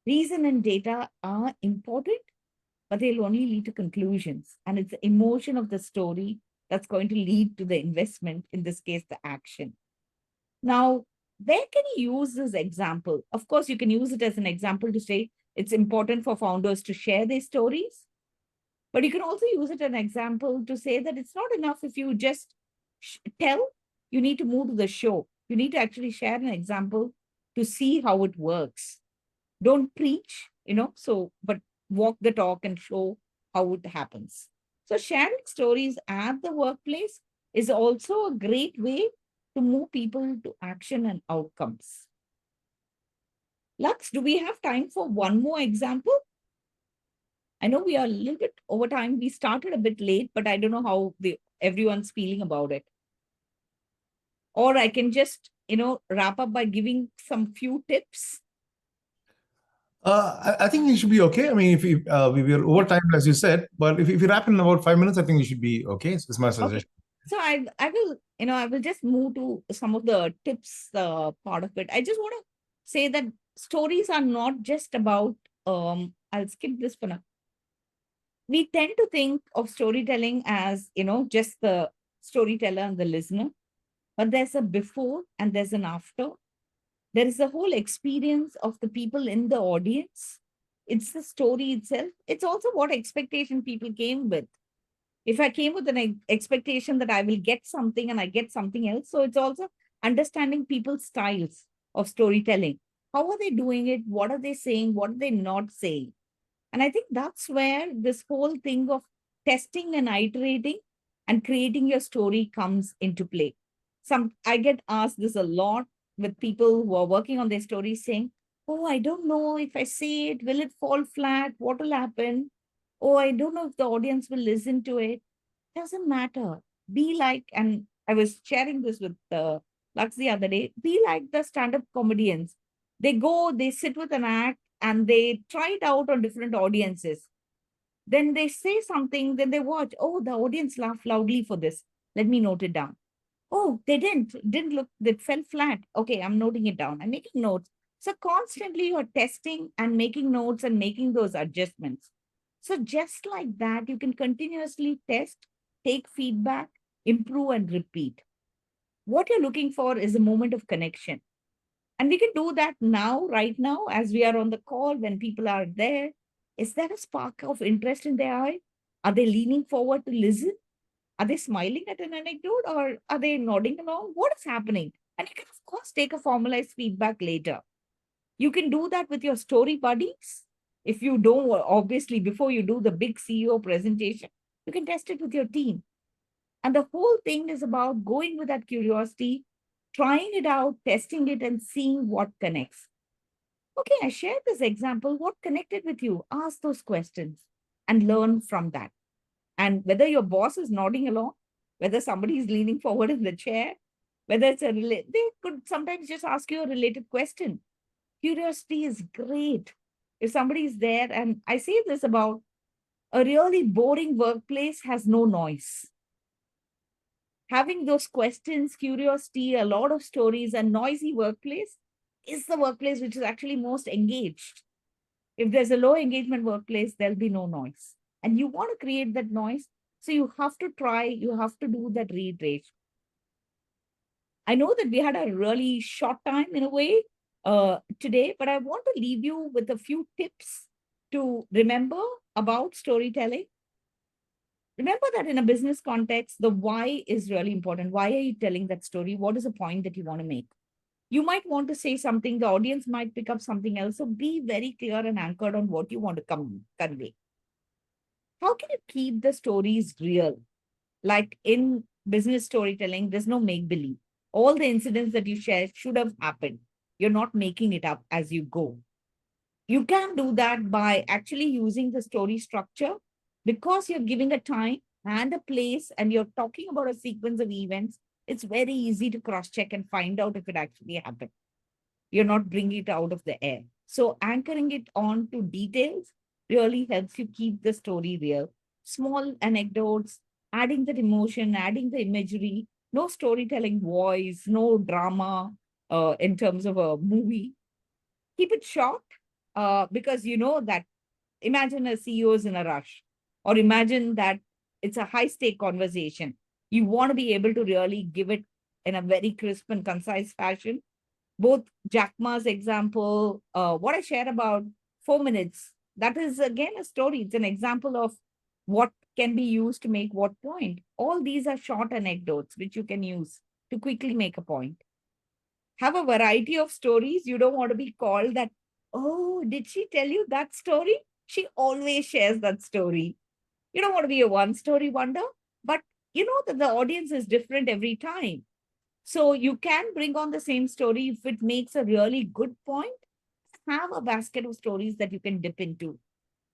Reason and data are important, but they'll only lead to conclusions. And it's the emotion of the story that's going to lead to the investment, in this case, the action. Now, where can you use this example? Of course, you can use it as an example to say it's important for founders to share their stories. But you can also use it as an example to say that it's not enough if you just tell, you need to move to the show. You need to actually share an example to see how it works. Don't preach, but walk the talk and show how it happens. So sharing stories at the workplace is also a great way to move people to action and outcomes. Lux, do we have time for one more example? I know we are a little bit over time. We started a bit late, but I don't know how everyone's feeling about it. Or I can just, wrap up by giving some few tips. I think we should be okay. I mean, if we are over time, as you said, but if you wrap in about 5 minutes, I think we should be okay. It's my suggestion. Okay. So I will just move to some of the tips part of it. I just want to say that stories are not just about, I'll skip this for now. We tend to think of storytelling as, just the storyteller and the listener, but there's a before and there's an after. There is a whole experience of the people in the audience. It's the story itself. It's also what expectation people came with. If I came with an expectation that I will get something and I get something else. So it's also understanding people's styles of storytelling. How are they doing it? What are they saying? What are they not saying? And I think that's where this whole thing of testing and iterating and creating your story comes into play. I get asked this a lot with people who are working on their stories saying, oh, I don't know if I say it, will it fall flat? What will happen? Oh, I don't know if the audience will listen to it. Doesn't matter. Be like, and I was sharing this with Lux the other day, be like the stand-up comedians. They sit with an act and they try it out on different audiences. Then they say something, then they watch, oh, the audience laughed loudly for this. Let me note it down. Oh, they didn't look, they fell flat. Okay, I'm noting it down. I'm making notes. So constantly you're testing and making notes and making those adjustments. So just like that, you can continuously test, take feedback, improve and repeat. What you're looking for is a moment of connection. And we can do that now, right now, as we are on the call, when people are there. Is there a spark of interest in their eye? Are they leaning forward to listen? Are they smiling at an anecdote or are they nodding along? What is happening? And you can, of course, take a formalized feedback later. You can do that with your story buddies. If you don't, obviously, before you do the big CEO presentation, you can test it with your team. And the whole thing is about going with that curiosity, trying it out, testing it, and seeing what connects. Okay, I shared this example. What connected with you? Ask those questions and learn from that. And whether your boss is nodding along, whether somebody is leaning forward in the chair, whether it's they could sometimes just ask you a related question. Curiosity is great. If somebody is there, and I say this about a really boring workplace has no noise. Having those questions, curiosity, a lot of stories, and noisy workplace is the workplace which is actually most engaged. If there's a low engagement workplace, there'll be no noise. And you want to create that noise. So you have to try, you have to do that reiteration. I know that we had a really short time in a way today, but I want to leave you with a few tips to remember about storytelling. Remember that in a business context, the why is really important. Why are you telling that story? What is the point that you want to make? You might want to say something, the audience might pick up something else. So be very clear and anchored on what you want to convey. How can you keep the stories real? Like in business storytelling, there's no make-believe. All the incidents that you share should have happened. You're not making it up as you go. You can do that by actually using the story structure because you're giving a time and a place and you're talking about a sequence of events. It's very easy to cross-check and find out if it actually happened. You're not bringing it out of the air. So anchoring it on to details really helps you keep the story real. Small anecdotes, adding that emotion, adding the imagery, no storytelling voice, no drama, in terms of a movie. Keep it short, because you know that imagine a CEO is in a rush, or imagine that it's a high stake conversation. You want to be able to really give it in a very crisp and concise fashion. Both Jack Ma's example, what I shared about 4 minutes, that is again a story. It's an example of what can be used to make what point. All these are short anecdotes which you can use to quickly make a point. Have a variety of stories. You don't want to be called that, oh, did she tell you that story? She always shares that story. You don't want to be a one story wonder, but you know that the audience is different every time. So you can bring on the same story if it makes a really good point. Have a basket of stories that you can dip into.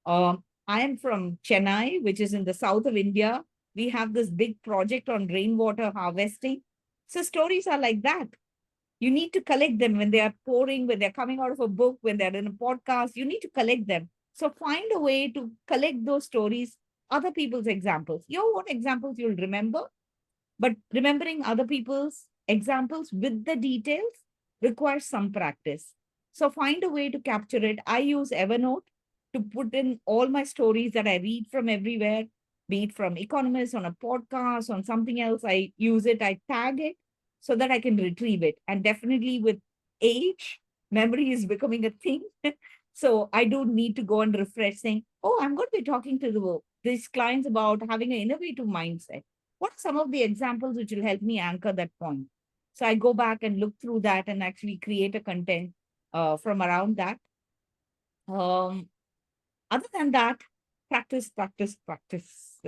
I am from Chennai, which is in the south of India. We have this big project on rainwater harvesting. So stories are like that. You need to collect them when they are pouring, when they're coming out of a book, when they're in a podcast. You need to collect them. So find a way to collect those stories, other people's examples. Your own examples you'll remember, but remembering other people's examples with the details requires some practice. So find a way to capture it. I use Evernote to put in all my stories that I read from everywhere, be it from economists, on a podcast, on something else. I use it, I tag it so that I can retrieve it. And definitely with age, memory is becoming a thing. So I do need to go and refresh saying, oh, I'm going to be talking to these clients about having an innovative mindset. What are some of the examples which will help me anchor that point? So I go back and look through that and actually create a content from around that. Other than that, practice, practice, practice.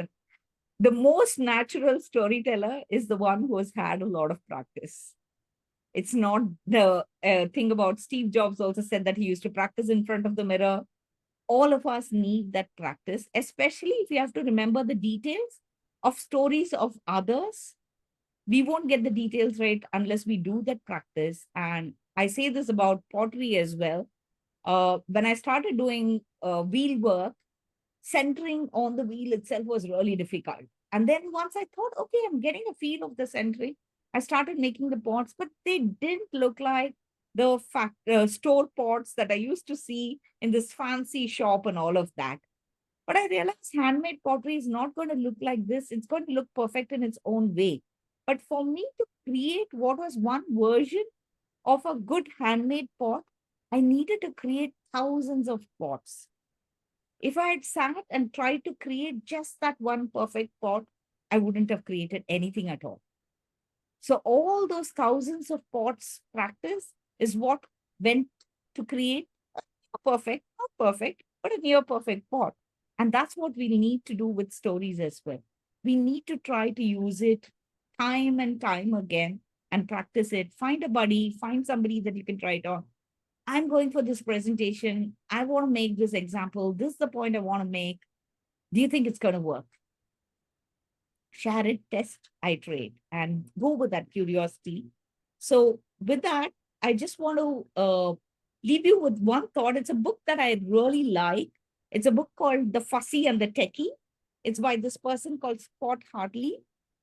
The most natural storyteller is the one who has had a lot of practice. It's not the thing about Steve Jobs also said that he used to practice in front of the mirror. All of us need that practice, especially if you have to remember the details of stories of others. We won't get the details right unless we do that practice. And I say this about pottery as well. When I started doing wheel work, centering on the wheel itself was really difficult. And then once I thought, okay, I'm getting a feel of the centering, I started making the pots, but they didn't look like the store pots that I used to see in this fancy shop and all of that. But I realized handmade pottery is not going to look like this. It's going to look perfect in its own way. But for me to create what was one version of a good handmade pot, I needed to create thousands of pots. If I had sat and tried to create just that one perfect pot, I wouldn't have created anything at all. So all those thousands of pots practice is what went to create a perfect, not perfect, but a near perfect pot. And that's what we need to do with stories as well. We need to try to use it time and time again and practice it. Find a buddy, find somebody that you can try it on. I'm going for this presentation. I want to make this example. This is the point I want to make. Do you think it's going to work? Share it, test, iterate, and go with that curiosity. So with that, I just want to leave you with one thought. It's a book that I really like. It's a book called The Fussy and the Techie. It's by this person called Scott Hartley.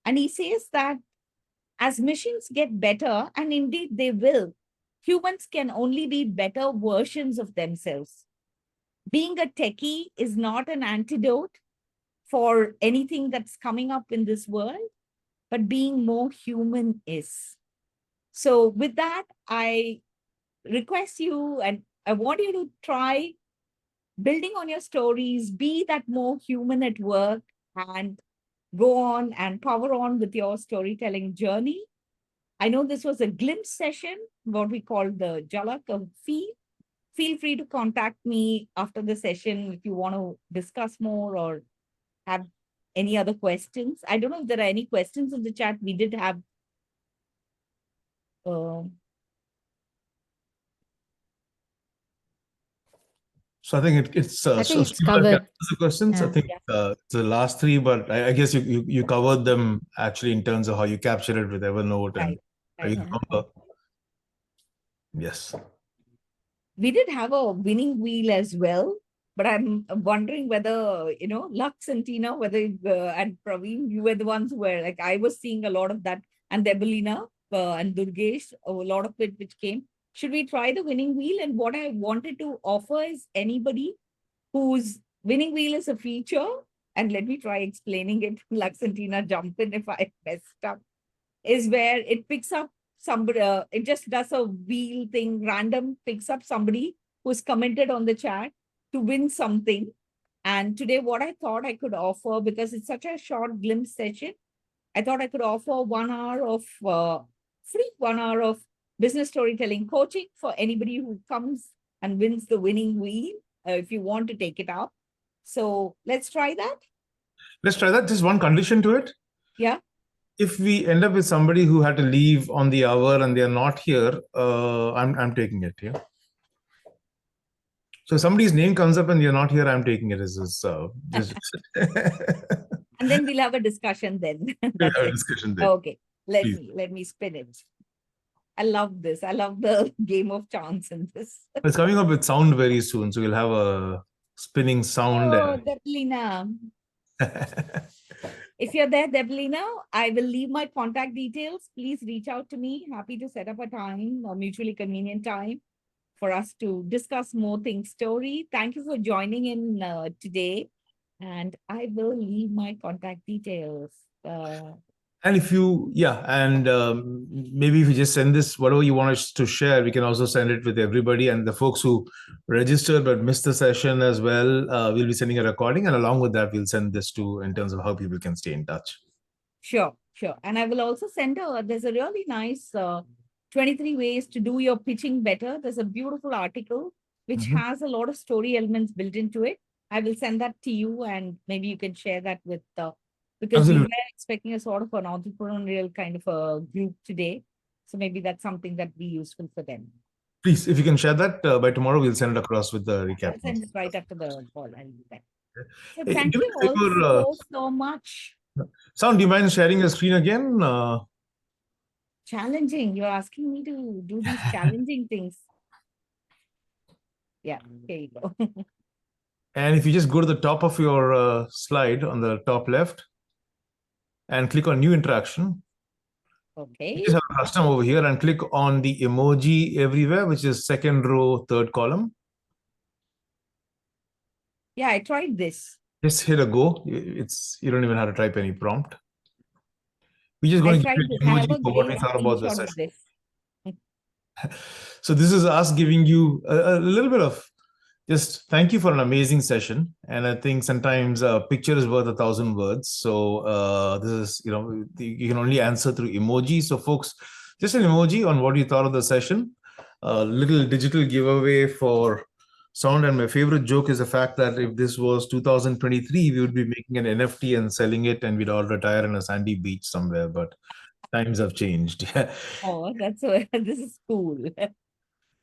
And he says that as machines get better, and indeed they will, humans can only be better versions of themselves. Being a techie is not an antidote for anything that's coming up in this world, but being more human is. So with that, I request you and I want you to try building on your stories, be that more human at work, and go on and power on with your storytelling journey. I know this was a glimpse session, what we call the Jalak of Feel. Feel free to contact me after the session if you want to discuss more or have any other questions. I don't know if there are any questions in the chat. We did have. So I think it's I think it's covered. the questions. Yeah. I think it's the last three, but I guess you covered them actually in terms of how you capture it with Evernote and how you remember. Yes. We did have a winning wheel as well, but I'm wondering whether, Lux and Tina, whether and Praveen, you were the ones who were like, I was seeing a lot of that, and Debelina. and Durgesh, a lot of it which came. Should we try the winning wheel? And what I wanted to offer is anybody whose winning wheel is a feature, and let me try explaining it. Laxantina, jump in if I messed up, is where it picks up somebody, it just does a wheel thing, random, picks up somebody who's commented on the chat to win something. And today, what I thought I could offer, because it's such a short glimpse session, I thought I could offer 1 hour of free 1 hour of business storytelling coaching for anybody who comes and wins the winning wheel, if you want to take it up. So let's try that. Let's try that. Just one condition to it. Yeah. If we end up with somebody who had to leave on the hour and they are not here, I'm taking it. Yeah. So if somebody's name comes up and you're not here, I'm taking it as this. And then we'll have a discussion then. We'll have a discussion then. Okay. Please. Let me spin it. I love this. I love the game of chance in this. It's coming up with sound very soon, so we'll have a spinning sound. Oh, Deblina. If you're there, Deblina, I will leave my contact details. Please reach out to me. Happy to set up a time, a mutually convenient time for us to discuss more things story. Thank you for joining in today. And I will leave my contact details. And if you, maybe if you just send this, whatever you want us to share, we can also send it with everybody. And the folks who registered but missed the session as well, we'll be sending a recording. And along with that, we'll send this to in terms of how people can stay in touch. Sure. And I will also send there's a really nice 23 ways to do your pitching better. There's a beautiful article which has a lot of story elements built into it. I will send that to you, and maybe you can share that with because we were expecting a sort of an entrepreneurial kind of a group today. So maybe that's something that be useful for them. Please, if you can share that by tomorrow, we'll send it across with the recap. I'll send it right after the call. I'll do that. So Hey, thank do you me a favor, all so much. Sound, do you mind sharing your screen again? Challenging. You're asking me to do these challenging things. Yeah, here you go. And if you just go to the top of your slide on the top left and click on new interaction. Okay. You just have a custom over here and click on the emoji everywhere, which is second row, third column. Yeah, I tried this. Just hit a go. You don't even have to type any prompt. We're just going to give you an emoji for what we thought about the session. So this is us giving you a little bit of just thank you for an amazing session. And I think sometimes a picture is worth 1,000 words. So this is, you can only answer through emoji. So folks, just an emoji on what you thought of the session. A little digital giveaway for sound. And my favorite joke is the fact that if this was 2023, we would be making an NFT and selling it, and we'd all retire in a sandy beach somewhere. But times have changed. Oh, this is cool.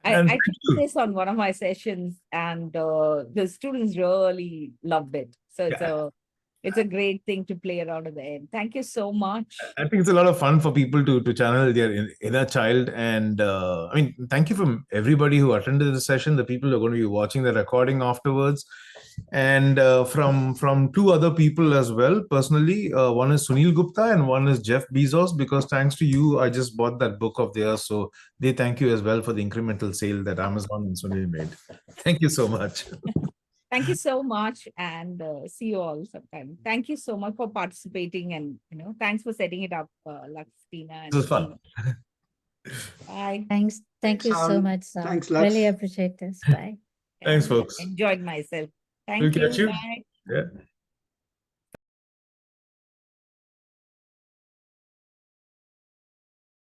I took this on one of my sessions, and the students really loved it. So it's a great thing to play around at the end. Thank you so much. I think it's a lot of fun for people to channel their inner child. And thank you from everybody who attended the session, the people who are going to be watching the recording afterwards. And from two other people as well, personally, one is Sunil Gupta and one is Jeff Bezos, because thanks to you, I just bought that book of theirs. So they thank you as well for the incremental sale that Amazon and Sunil made. Thank you so much. Thank you so much, and see you all sometime. Thank you so much for participating, and thanks for setting it up, Laxantina. It was fun. Bye. Thanks. Thank you so much, Sam. Thanks, Lux. Really appreciate this. Bye. Thanks, folks. Enjoyed myself. Thank We'll you. catch you. Bye. Yeah.